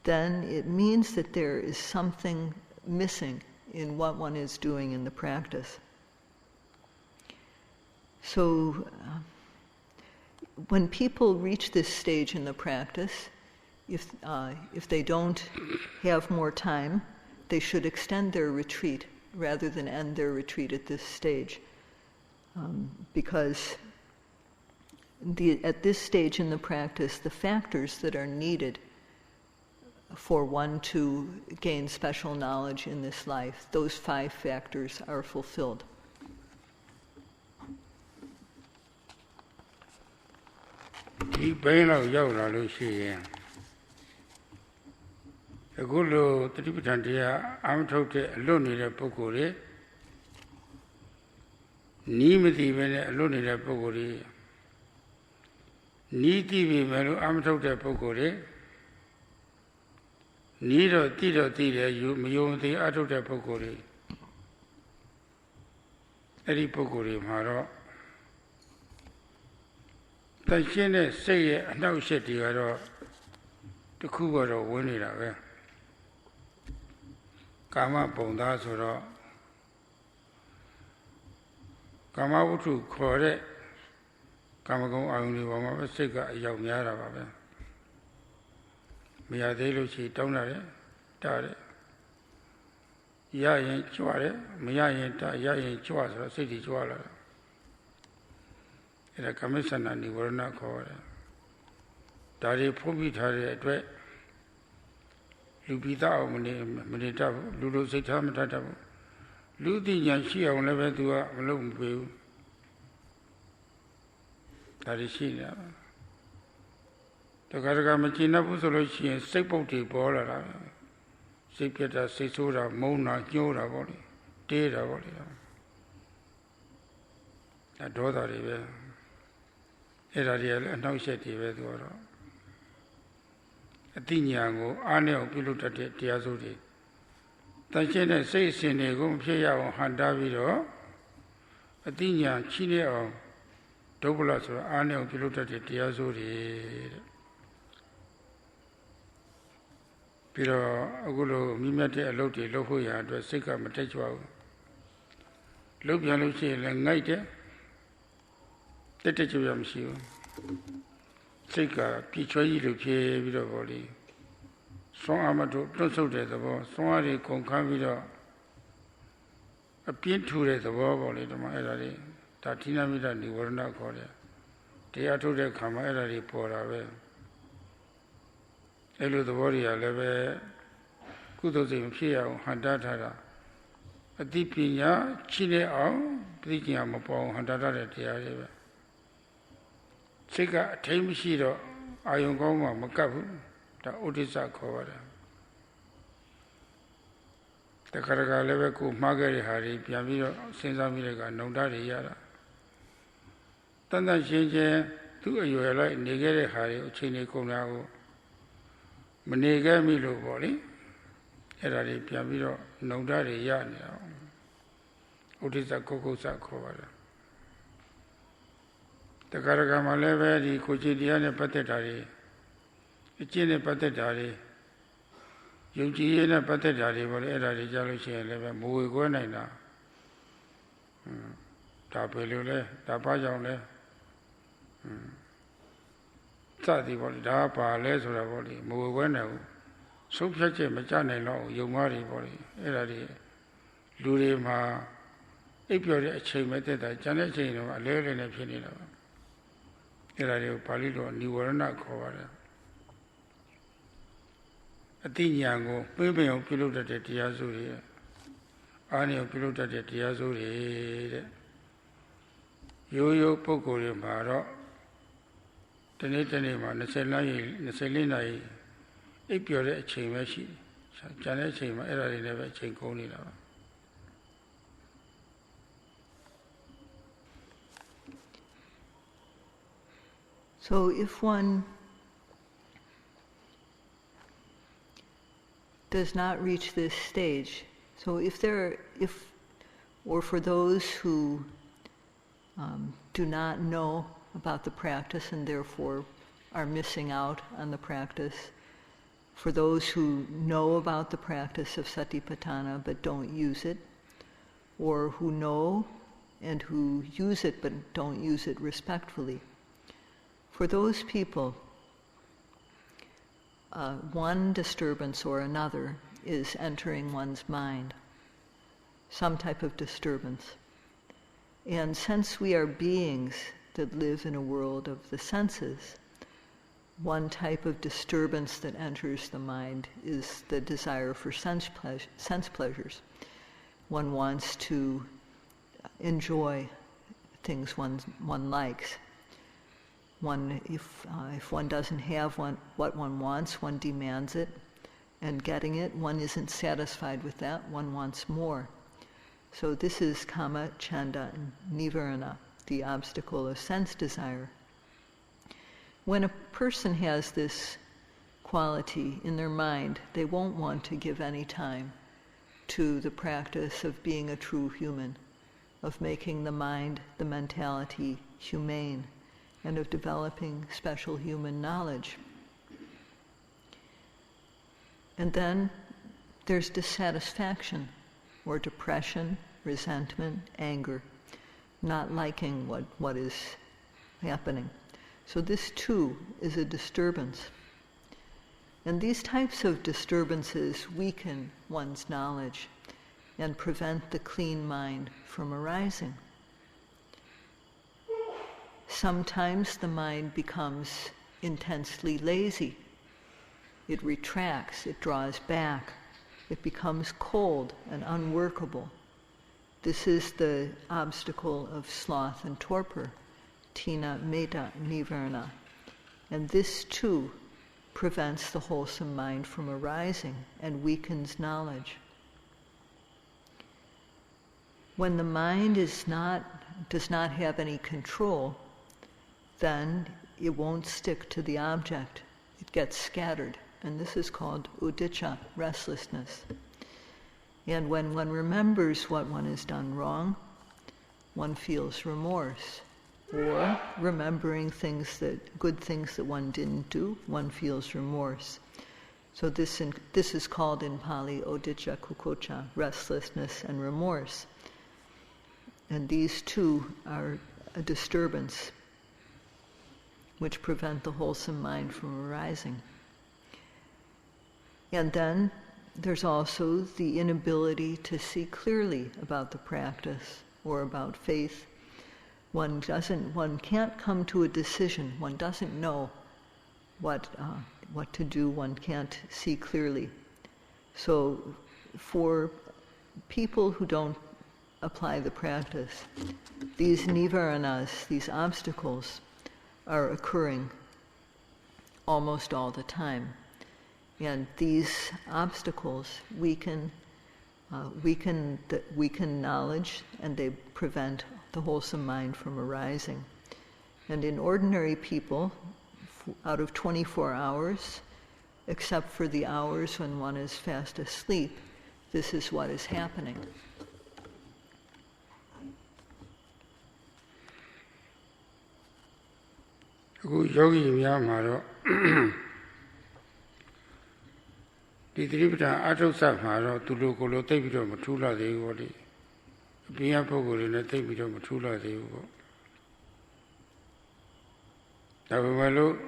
then it means that there is something missing in what one is doing in the practice. So when people reach this stage in the practice, if they don't have more time, they should extend their retreat rather than end their retreat at this stage. Because at this stage in the practice, the factors that are needed for one to gain special knowledge in this life, those 5 factors are fulfilled. Di bain lao yauk la lo shi yinအခုလိုတတိပဋ္ဌာန်တရားအာမထုတ်တဲ့အလွတ်နေတဲ့ပုဂ္ဂိုလ်တွေနီးမသိပဲနဲ့အလွတ်နေတဲ့ပုဂ္ဂိုလ်တွေနီးသိပြီမယ်လို့အာမထုတ်တဲ့ပုဂ္ဂိုလ်တွေနီးတော့သိတယ်မယုံသိအထုတ်တဲ့ပုဂ္ဂိုလ်တွေအဲ့ဒီပုဂ္ဂိုလ်တွေမှာတော့တန်ရှင်းတဲ့စိတ်ရဲ့အနှောက်အယှက်တွေကတော့တစ်ခုကတော့ဝင်နေတာပဲကာမပုံသားဆိုတော့ကာမဝတ္ထုခေါ်တဲ့ကာမဂုဏ်အာယုန်တွေပေါ်မှာပဲစိတ်ကအရောက်များတာပါပဲမရသေးလို့ရှိတောင်းတာတယ်တားတယ်ရရင်ကြွတယ်မရရင်တားရရင်ကြွဆိုတော့စိတ်ကြီးကြွလာတယ်အဲ့ဒါကာမစ္ဆနာနိဝရဏခေါ်တယ်ဒါတွေဖုံးပြီးထားတဲ့အတွက်လူပိသအောင်မနေတတ်ဘူးလူလိုစိတ်ထားမတတ်ဘူးလူသိဉာဏ်ရှိအောင်လည်းပဲသူကမလုပ်မပေးဘူးဒါတွေရှိနေတာတခါမကျင်တတ်ဘူးဆိုလို့ရှိရင်စိတ်ပုတ်တွေပေါ်လာတာစိတ်ပြတ်တာစိတ်ဆိုးတာမုန်းတာညှိုးတာပေါ့လေတေးတာပေါ့လေအဲဒေါသတွေပဲအဲ့ဒါတွေလည်းအနှောက်အယှက်တွေပဲသူကတော့အတိညာကိုအားနဲ့အောင်ပြုလုပ်တတ်တဲ့တရားစိုးတွေတန်ရှင်းတဲ့စိတ်အစဉ်တွေကိုမဖြစ်ရအောင်ဟန်တားပြီးတော့အတိညာချီးနေအောင်ဒုဗ္ဗလဆိုတာအားနဲ့အောင်ပြုလုပ်တတ်တဲ့တရားစိုးတွေတဲ့ပြီးတော့အခုလိုမြင့်မြတ်တဲ့အလုပ်တွေလုပ်ဖို့ရအတွက်စိတ်ကမတက်ကြွဘူးလုပ်ပြန်လို့ရှိရင်လည်းငိုက်တယ်တက်ကြွရမရှိဘူးစိတ်ကပြည့်ချွဲကြီးလို့ဖြစ်ပြီးတော့ဗောလေဆွမ်းအားမတို့တွန့်ဆုတ်တဲ့သဘောဆွမ်းအားတွေကုန်ခန်းပြီးတော့အပြင်းထူတဲ့သဘောဗောလေဒီမှာအဲ့ဒါတွေဒါဌိနမိတ္တនិဝရဏခေါ်တယ်တရားထုတ်တဲ့ခါမှာအဲ့ဒါတွေပေါ်တာပဲအဲ့လိုသဘောတွေကလည်းပဲကုသိုလ်စိတ်မဖြစ်အောင်ဟန်တားထားတာအသိပညာချိနေအောင်ပဋိညာမပေါ်အောင်ဟန်တားထားတဲ့တရားတွေပဲစိတ်ကအထိမ်းမရှိတော့အာယုံကောင်းမှမကပ်ဘူးဒါဥဒိစ္စခေါ်ပါတယ်တခါတခါလည်းပဲကိုမှားခဲ့တဲ့ဟာတွေပြန်ပြီးတော့စဉ်းစားမိတဲ့ကနှုံတာတွေရတာတန်တန်ရှင်းရှင်းသူ့အရွယ်လိုက်နေခဲ့တဲ့ဟာတွေအချိန်လေးကုန်တာကိုမနေခဲ့မိလို့ပေါ့လေအဲ့ဒါတွေပြန်ပြီးတော့နှုံတာတွေရနေတာဥဒိစ္စကုက္ကုစ္စခေါ်ပါတယ်တခါတခါမှလည်းပဲဒီကိုကြည်တရားနဲ့ပတ်သက်တာတွေအကျင့်နဲ့ပတ်သက်တာတွေယုံကြည်ရေးနဲ့ပတ်သက်တာတွေပေါ့လေအဲ့ဒါတွေကြားလို့ရှိရင်လည်းပဲမဝေခွဲနိုင်တာဒါပဲလို့လဲဒါဘာကြောင့်လဲစသည်ပေါ့လေဒါပါလဲဆိုတာပေါ့လေမဝေခွဲနိုင်ဘူးဆုံးဖြတ်ချက်မကြနိုင်တော့ယုံမားတွေပေါ့လေအဲ့ဒါတွေလူတွေမှာအိပ်ပျော်တဲ့အချိန်မဲ့တက်တာကျန်တဲ့အချိန်တော့အလဲလဲနဲ့ဖြစ်နေတာပါအဲ့ဒါတွေကိုပါဠိလိုនិဝရဏခေါ်ပါတယ်အတိညာကိုပြင်းပြအောင်ပြုလုပ်တတ်တဲ့တရားစိုးတွေအားနေအောင်ပြုလုပ်တတ်တဲ့တရားစိုးတွေတဲ့ရိုးရိုးပုဂ္ဂိုလ်တွေမှာတော့တနေ့မှာ24နာရီအိပ်ပျော်တဲ့အချိန်ပဲရှိတယ်ကျန်တဲ့အချိန်မှာအဲ့ဒါတွေလည်းပဲအချိန်ကုန်နေတာပါSo if one does not reach this stage, or for those who do not know about the practice and therefore are missing out on the practice, for those who know about the practice of Satipatthana but don't use it, or who know and who use it but don't use it respectfully, for those people, one disturbance or another is entering one's mind. some type of disturbance. And since we are beings that live in a world of the senses, one type of disturbance that enters the mind is the desire for sense pleasures. One wants to enjoy things one likes. If one doesn't have what one wants, one demands it, and getting it, one isn't satisfied with that, one wants more. So this is kama, chanda, and nivarana, the obstacle of sense desire. When a person has this quality in their mind, they won't want to give any time to the practice of being a true human, of making the mind, the mentality humane, and of developing special human knowledge. And then there's dissatisfaction, or depression, resentment, anger, not liking what is happening. So this too is a disturbance. And these types of disturbances weaken one's knowledge and prevent the clean mind from arising. Sometimes the mind becomes intensely lazy. It retracts, it draws back, it becomes cold and unworkable. This is the obstacle of sloth and torpor, tina, metta, nivarana. And this too prevents the wholesome mind from arising and weakens knowledge. When the mind does not have any control, then it won't stick to the object. It gets scattered. And this is called udicca, restlessness. And when one remembers what one has done wrong, one feels remorse. Or remembering good things that one didn't do, one feels remorse. So this is called in Pali udicca kukucca, restlessness and remorse. And these two are a disturbance which prevent the wholesome mind from arising. And then there's also the inability to see clearly about the practice or about faith. One can't come to a decision. One doesn't know what to do. One can't see clearly. So for people who don't apply the practice, these nivaranas, these obstacles, are occurring almost all the time. And these obstacles weaken knowledge, and they prevent the wholesome mind from arising. And in ordinary people, out of 24 hours, except for the hours when one is fast asleep, this is what is happening. Yogi Miyamaro the Tripta Atosa Maro, Tulukolo, take it on Matula de Udi. Pia Pogo in a take it on Matula de Ugo. Tavamalo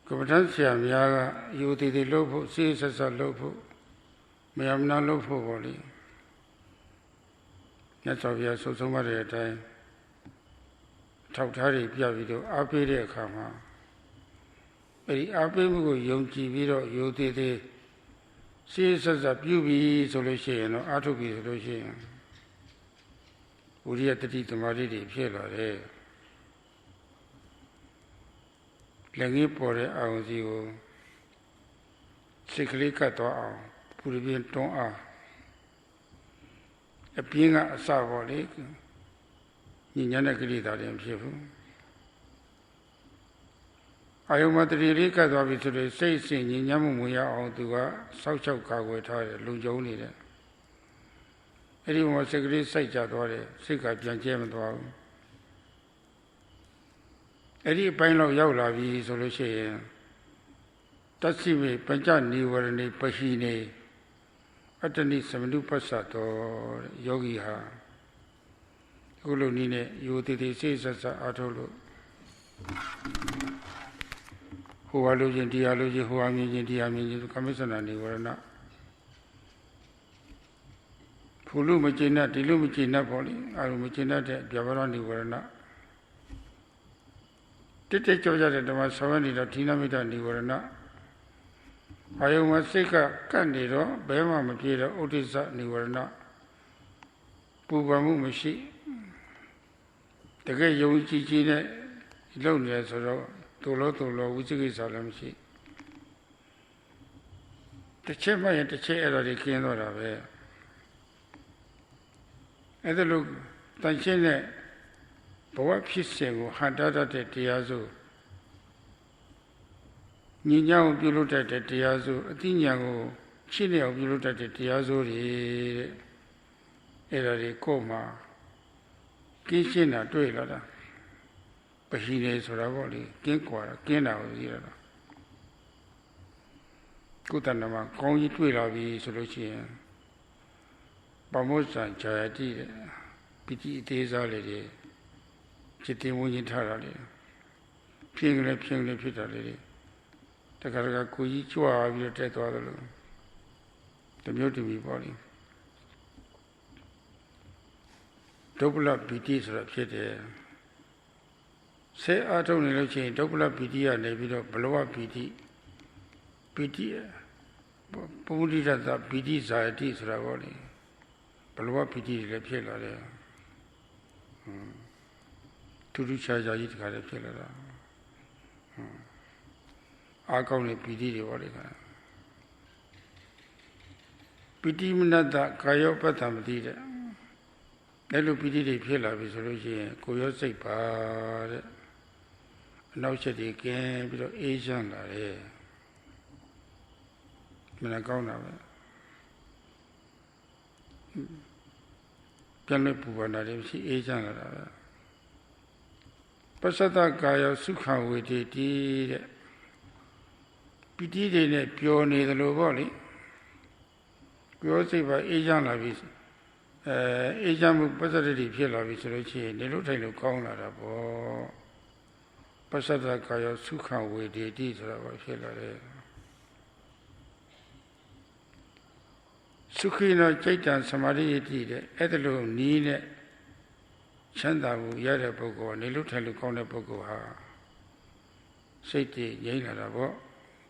Competencia Miaga, you did the lopo, sees as a lopo, may am not lopo body. That's obvious, so somebody at time. Tautari Piavito, Apede Kama. Very Apimu Yonki Viro, you did it. Sees as a beauty solution or autobi solution. Would you have to teach the Maridi Pielo there? Langi Pore Auzio Sickly Cato, Puribian Ton a Pinga Savoli, Ninanakili that in people. I am not really cut off to the say in Yamuya or to South Chicago, Lujoni. Anyone was a great sight at all, sick at Jan Eddie Pino Yaula V solution. Tatsimi, Panjani were in a Pashine. At the need some new passat or yogi ha. Ulunine, you did it says as Atolo. Who are losing dialogy, who are meaning the commission and they were not. Hulu Machina, Dilumachina Poli, Arumachina, Javarani Varana. Tete Georgia de Masavani, Tina Mita Nivarana. Ayamaseka Candido, Bema Mapira, Otisa Nivarana. Pubamu Mashi. The gay young China, Loneliness or Tolo, which is Salamshi. The chairman and the chair of the king or away. And the look, Tanchene, Boa Pising, Handada de Tiazo. Nina Buluta de Tiazo, Dinyango, Chile of Buluta de Tiazo, Era de Coma, Kishina, Duelada. But he is Ravoli, Kinquara, Kena of Zira. Kutanama, Kongi Twilavi solution. Bamosa, Chayati, Piti Tezali, Chiti Munitari, Pingle Pitali, the Karakakuji Chua of your Tetualu, the beauty body. Double up PTs or Pete. Say Aton double up PT and a bit of blow up PT. PT. Pumulita PT Sayadis Ravoli. Blow PT Lepilla. To do charge I eat Carapilla. I call it PT Volica. PT Minata Kayopatam did. Nelu PT Pilla Visolution, Koyosek Bar. Now said again, but Asian are Minagona. Piano Puvana, she Asian. Pasata Gaya Sukha with it. Piti de Pure near the Lovoli. Koyosek by Asian Lavis. Asian Pasati Pilla Visolution, the Lutan Kona. Pasada Kaya Sukha with the deeds of Hillary. Sukino Chaitan Samadhi did, Edelu Nine Chandavu Yada Bogo, Nilutalu Kona Bogoha. Sati Yanabo,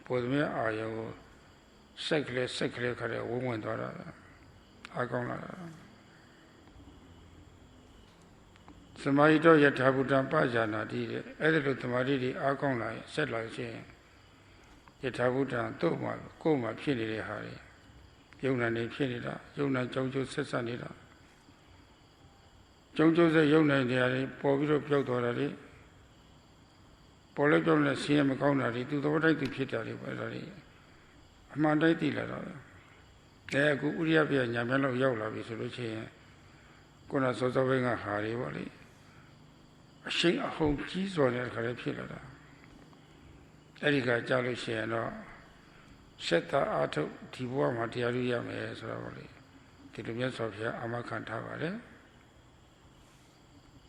Podme Ayo, Sekle, woman daughter. Agona. Samaido Yatabutan Pajana did it. Edited to Maridi Agona, said like saying Yatabutan, Toma, Koma, Pinidi Hari. Yona ne Pinida, Yona Jojo Sesanida. Jojo the Yona de Povito Piotorari. Polygon CM Conari to the Votai Pitari, Amanda Dilla. There go Uria Yamelo Yola, Visuluci. Gona Sosavenga Hari Valley. She a whole cheese on a carapilla. Erika Jaluciano Seta Ato Tiboa Matiaria Mayas Ravoli. The Lumias of Amakantavare.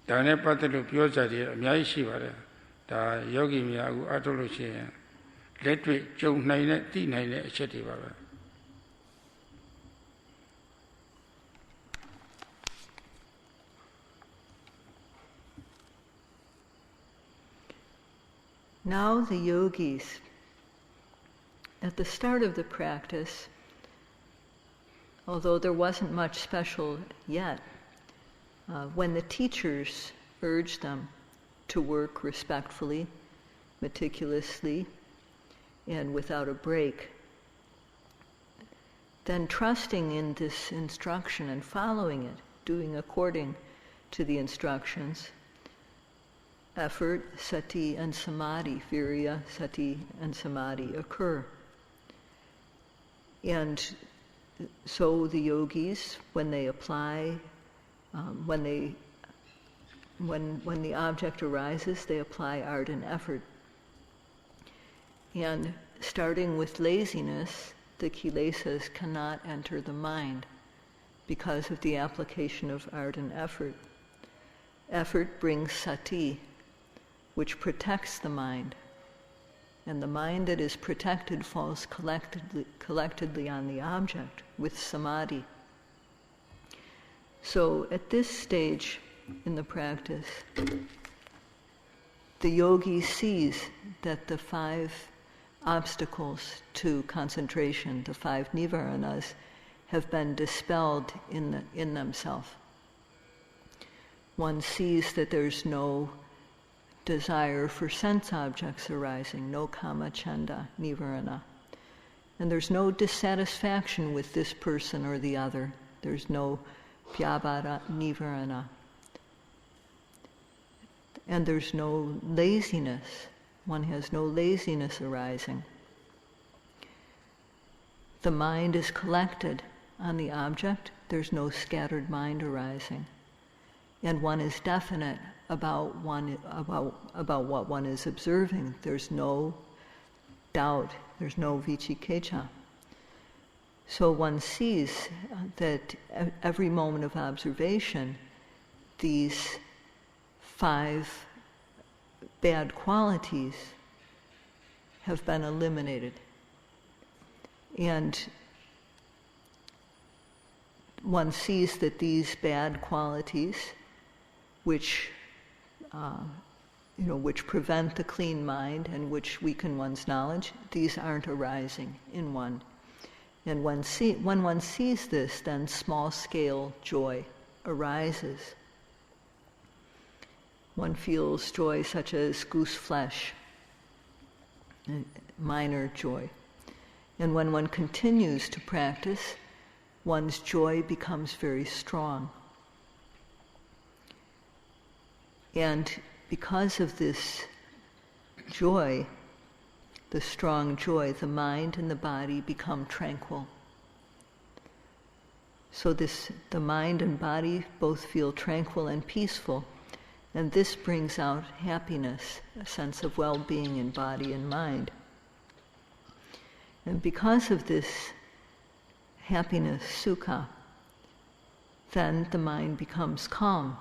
Dane Patalu Piozadi, Miaishivare, the Yogi Miagu Atolucian. Let me Joe Nine, T9 Chetiva. Now the yogis, at the start of the practice, although there wasn't much special yet, when the teachers urged them to work respectfully, meticulously, and without a break, then trusting in this instruction and following it, doing according to the instructions, effort, sati, and samadhi, virya, sati, and samadhi occur. And so the yogis, when they apply, when the object arises, they apply ardent effort. And starting with laziness, the kilesas cannot enter the mind because of the application of ardent effort. Effort brings sati, which protects the mind, and the mind that is protected falls collectedly on the object with samadhi. So at this stage in the practice, the yogi sees that the 5 obstacles to concentration, the 5 nivaranas, have been dispelled in themselves. One sees that there's no desire for sense objects arising, no kama chanda nivarana. And there's no dissatisfaction with this person or the other. There's no pyabhara nivarana. And there's no laziness. One has no laziness arising. The mind is collected on the object. There's no scattered mind arising. And one is definite about what one is observing. There's no doubt. There's no vicikecha. So one sees that every moment of observation, these 5 bad qualities have been eliminated. And one sees that these bad qualities, which prevent the clean mind and which weaken one's knowledge, these aren't arising in one. And when one sees this, then small-scale joy arises. One feels joy such as goose flesh, minor joy. And when one continues to practice, one's joy becomes very strong. And because of this joy, the strong joy, the mind and the body become tranquil. So the mind and body both feel tranquil and peaceful. And this brings out happiness, a sense of well-being in body and mind. And because of this happiness, sukha, then the mind becomes calm.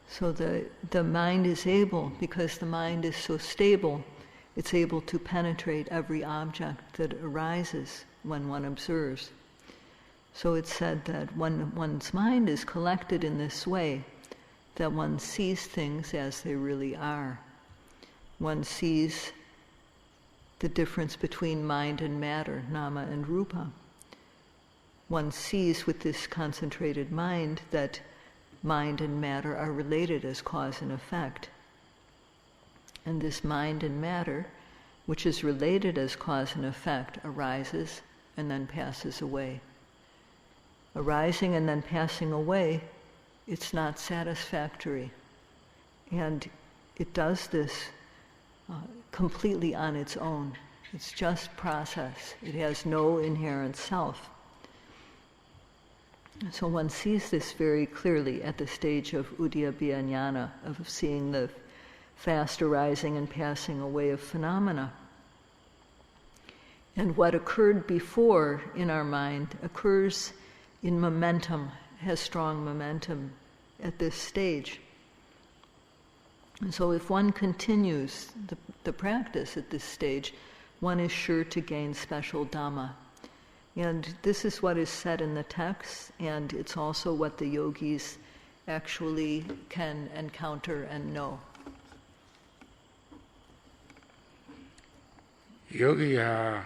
So the mind is able, because the mind is so stable, it's able to penetrate every object that arises when one observes. So it's said that when one's mind is collected in this way, that one sees things as they really are. One sees the difference between mind and matter, nama and rupa. One sees with this concentrated mind that mind and matter are related as cause and effect. And this mind and matter, which is related as cause and effect, arises and then passes away. Arising and then passing away, it's not satisfactory. And it does this completely on its own. It's just process. It has no inherent self. So one sees this very clearly at the stage of udyabhya jnana, of seeing the fast arising and passing away of phenomena. And what occurred before in our mind occurs in momentum, has strong momentum at this stage. And so if one continues the practice at this stage, one is sure to gain special Dhamma. And this is what is said in the text, and it's also what the yogis actually can encounter and know. Yogi ha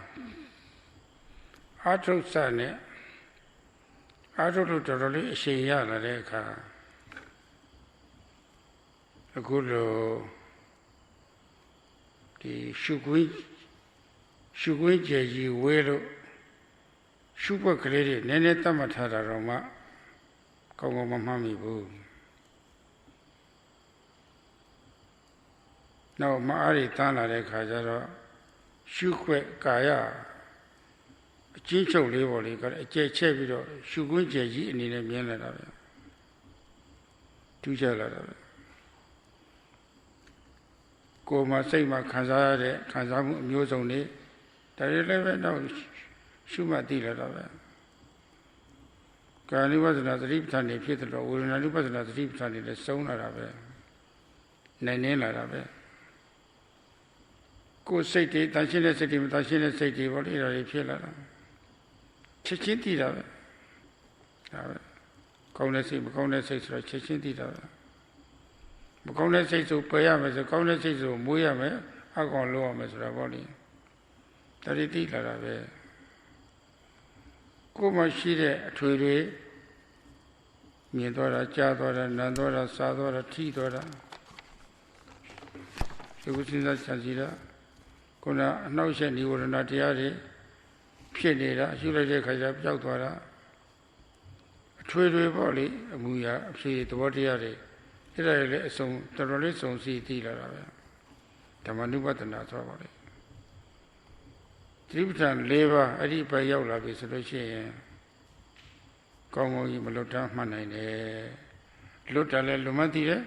atrusa ne atru toroli ashiya la de khaအခုလိုဒီရှုခွင့်ကြည်ကြီးဝဲလို့ရှုပွက်ကလေးတွေနည်းနည်းတတ်မှတ်ထားတာတော့မှကောင်းကောင်းမမှတ်မိဘူးနောက်မအားတွေတန်းလာတဲ့ခါကျတော့ရှုခွက်ကာယအချင်းချုပ်လေးပေါ်လေးကအကျဲချက်ပြီးတော့ရှုခွင့်ကြည်ကြီးအနေနဲ့မြင်လာတာပဲထူးခြားလာတာပဲကိုယ်မှာစိတ်မှာခံစားရတဲ့ခံစားမှုအမျိုးစုံတွေဒါတွေလည်းပဲတော့ရှုမှတ်သိလာတာပဲကာယ ानु ပဿနာသတိပဋ္ဌာန်တွေဖြစ်တယ်လို့ဝေဒနာ ानु ပဿနာသတိပဋ္ဌာန်တွေလည်းစုံလာတာပဲနိုင်နေလာတာပဲကိုယ်စိတ်တွေတန်ရှင်းတဲ့စိတ်တွေမတန်ရှင်းတဲ့စိတ်တွေပေါ့လေဒါတွေဖြစ်လာတာချက်ချင်းသိတာပဲ Kaunasi, Makaunasi, Chichinita. Makaunasi to Payamas, a Kaunasi to Muyame, Akon Loamas, Ravoli. Tariti Larave. Kuma Shide, Turi, Midora, Jadora, Nandora, Sadora, Tidora. It was in that Sanzira. Kuna Notion, you were not the Pianera, Shula Kajab Jagdora. Turi Boli, Muya, see the Wadiari. It is some terrorist on City Larave. Tamanubatana Travoli. Tributan Leva, Adi Payola, Visitation. Como y Malota Manane. Lotale Lumatire.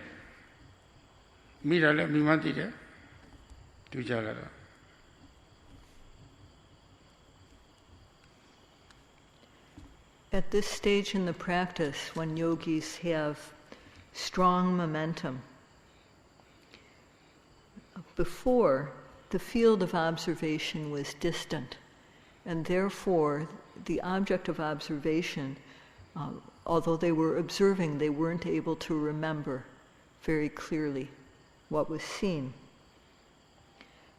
Mirale Mimatire. Tujalara. At this stage in the practice, when yogis have strong momentum, before, the field of observation was distant, and therefore the object of observation, although they were observing, they weren't able to remember very clearly what was seen.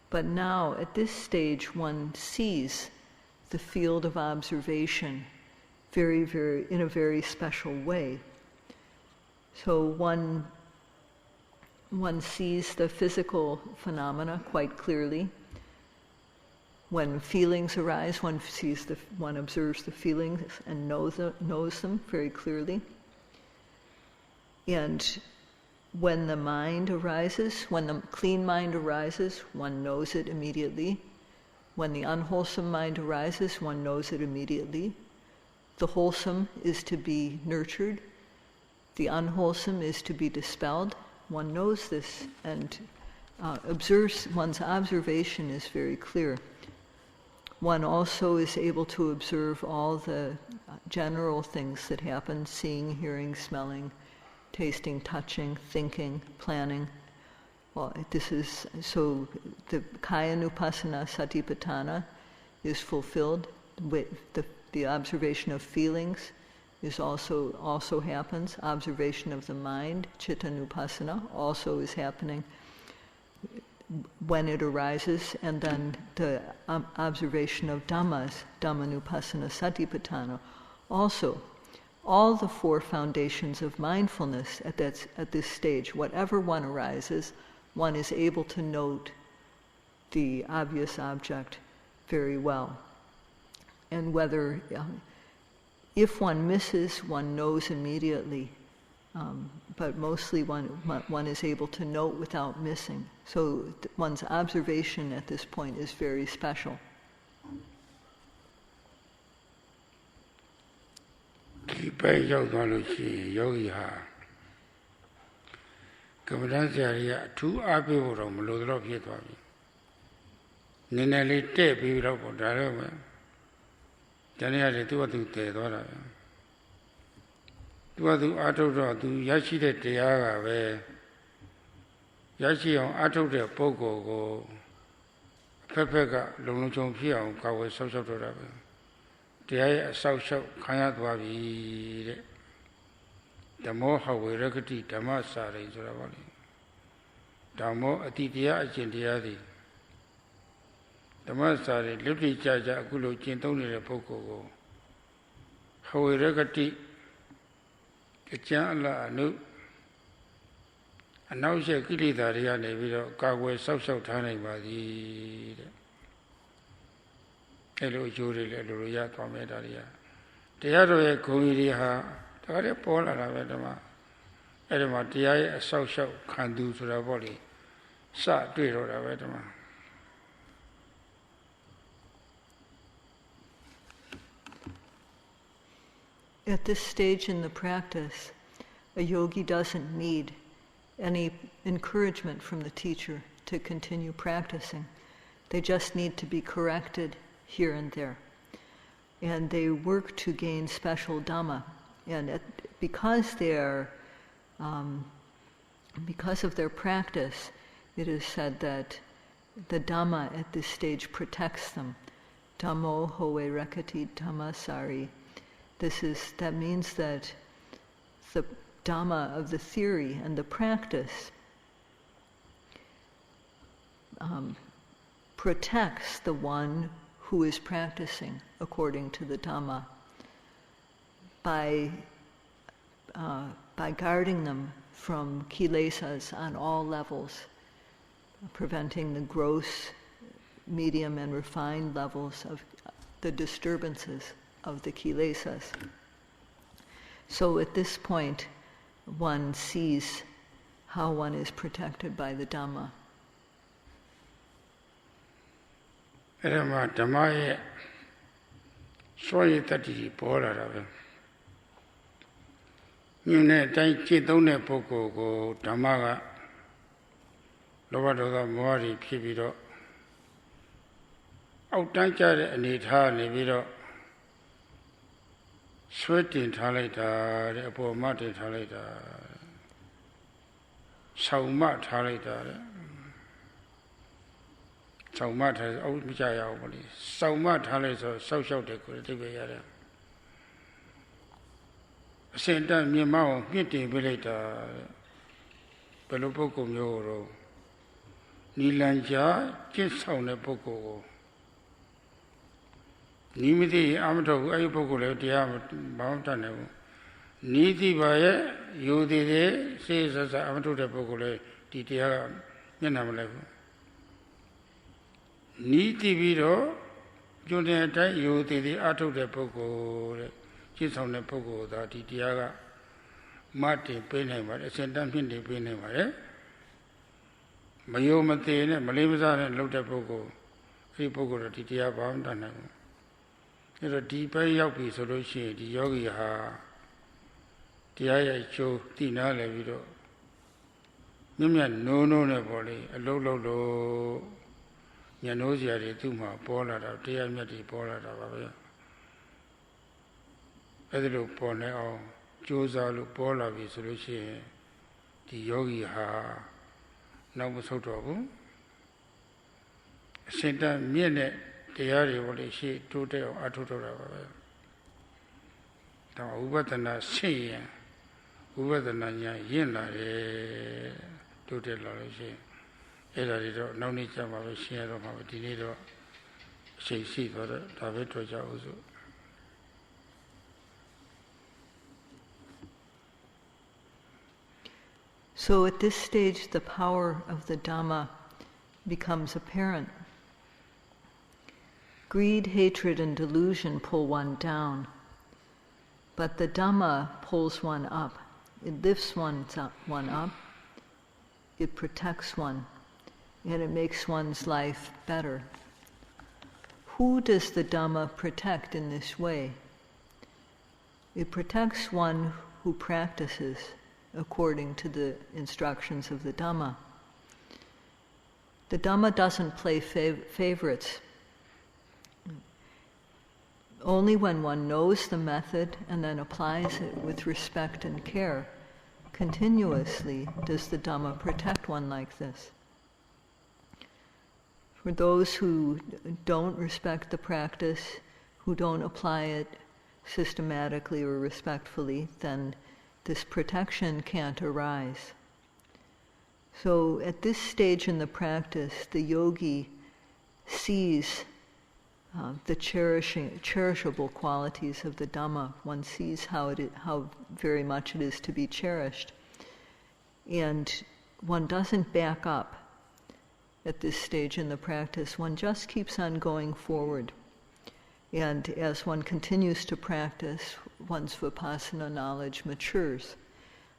But now, at this stage, one sees the field of observation in a very special way. So one sees the physical phenomena quite clearly. When feelings arise, one observes the feelings and knows them very clearly. And when the mind arises, when the clean mind arises, one knows it immediately. When the unwholesome mind arises, one knows it immediately. The wholesome is to be nurtured. The unwholesome is to be dispelled. One knows this and one's observation is very clear. One also is able to observe all the general things that happen, seeing, hearing, smelling, tasting, touching, thinking, planning. Well, so the Kayanupassana Satipatthana is fulfilled. The observation of feelings is also happens. Observation of the mind, Chittanupassana, also is happening when it arises, and then the observation of Dhammas, Dhammanupassana Satipatthana, also. All the four foundations of mindfulness at this stage, whatever one arises, one is able to note the obvious object very well. And whether, if one misses, one knows immediately, but mostly one is able to note without missing. So one's observation at this point is very special. Yogi Kamadasya, two Abu Rom, Lodrop Yetwabi. Ninelli tape, you know, for Darama. Jania, two or two Tedora. Two or two Ato to Yashi de Tiaga, where Yashi on Ato de Pogo go Pepega, Lonuchon Pia, Kawa Social Torah. The South Kayatwabi. The more how we recognize Dhamma Sari Zuravali. The more Atitia Agendiadi. Dhamma Sari, Lipti Jaja, Gulu, Chintoni, the Poco. How we recognize the Chandla Anu. And now she killed the Riani with Kawa South Tani Badi. Hello, Jury, Luria, Tomedaria. The other Kumiria. At this stage in the practice, a yogi doesn't need any encouragement from the teacher to continue practicing. They just need to be corrected here and there. And they work to gain special Dhamma. And because of their practice, it is said that the Dhamma at this stage protects them. Dhammo hoe rakati Dhamma sari. That means that the Dhamma of the theory and the practice protects the one who is practicing according to the Dhamma by guarding them from kilesas on all levels, preventing the gross, medium, and refined levels of the disturbances of the kilesas. So at this point, one sees how one is protected by the Dhamma. အဲ့ဒါမှဓမ္မရဲ့စွန့်ရည်တတ္တိပေါ်လာတာပဲညွန်းတဲ့အတိုင်းจิตသုံးတဲ့ပုဂ္ဂိုလ်ကိုဓမ္မကလောဘဒေါသမောဟတွေဖြစ်ပြီးတော့အောက်တန်းကျတဲ့အနေထားနေပြီးတော့ဆွဲတင်ထားလိုက်တာတဲ့အပေါ်မှတင်ထားလိုက်တာဆောင်းမထားလိုက်တာတဲ့ဆောင်းမထားအောက်မကြရအောင်မလို့ဆောင်းမထားလိုက်ဆိုဆောက်ရှောက်တယ်ကိုတိပဲရတယ်အစင်တမြင်မအောင်မြင့်တင်ပေးလိုက်တာဘယ်လိုပုဂ္ဂိုလ်မျိုးတော့နီလန်ကြာကျင့်ဆောင်တဲ့ပုဂ္ဂိုလ်ကိုနီးမသိအာမထုတ်ဘူးအဲ့ဒီပုဂ္ဂိုလ်လည်းတရားဘာမှတတ်နိုင်ဘူးနီးသိပါရဲ့ယူသည်တဲ့စေစစအာမထုတ်တဲ့ပုဂ္ဂိုလ်လည်းဒီတရားကမျက်နှာမလိုက်ဘူးနီးသိပြီးတော့ကျွန်းတဲ့အတိုင်းယူသည်အာထုတ်တဲ့ပုဂ္ဂိုလ်တဲ့ကျင့်ဆောင်တဲ့ပုဂ္ဂိုလ်သာဒီတရားကမတ်တင်ပေးနိုင်ပါတယ်အစဉ်တန်းမြင့်တင်ပေးနိုင်ပါတယ်မယုံမသေးနဲ့မလေးမစားနဲ့လုပ်တဲ့ပုဂ္ဂိုလ်အဲ့ဒီပုဂ္ဂိုလ်တော့ဒီတရားဘာမှတတ်နိုင်ဘူးအဲ့တော့ဒီပဲရောက်ပြီဆိုလို့ရှိရင်ဒီယောဂီဟာတရားရဲ့ကျိုးသိနာလဲပြီးတော့မြတ်မြတ်နိုးနိုးနဲ့ပေါ့လေအလုံးလုံးလို့ညနိုးစရာတွေသူ့မှာပေါ်လာတာတရားမြတ်တွေပေါ်လာတာပါပဲအဲ့ဒီလိုပေါ်နေအောင်ကြိုးစားလို့ပေါ်လာပြီဆိုလို့ရှိရင်ဒီယောဂီဟာနောက်မဆုတ်တော့ဘူးအစင်တမြင့်တဲ့တရားတွေပေါ့လေရှိတိုးတက်အောင်အထုထုတ်တာပါပဲဒါဥပဒနာဆင့်ရင်ဥပဒနာညာရင့်လာတယ်တိုးတက်လာလို့ရှိရင်အဲ့ဒါတွေတော့နောက်နေ့ကျမှပဲရှင်းရတော့မှာပဲဒီနေ့တော့အချိန်ရှိသွားတော့ဒါပဲတွေ့ကြအောင်စို့So at this stage, the power of the Dhamma becomes apparent. Greed, hatred, and delusion pull one down, but the Dhamma pulls one up. It lifts one up, it protects one, and it makes one's life better. Who does the Dhamma protect in this way? It protects one who practices according to the instructions of the Dhamma. The Dhamma doesn't play favorites. Only when one knows the method and then applies it with respect and care, continuously does the Dhamma protect one like this. For those who don't respect the practice, who don't apply it systematically or respectfully, then this protection can't arise. So at this stage in the practice, the yogi sees the cherishable qualities of the Dhamma. One sees how very much it is to be cherished. And one doesn't back up at this stage in the practice. One just keeps on going forward. And as one continues to practice, one's vipassana knowledge matures.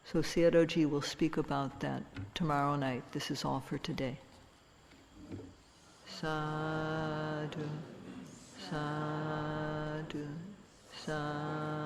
So Sayadawgyi will speak about that tomorrow night. This is all for today. Sadhu, sadhu, sadhu.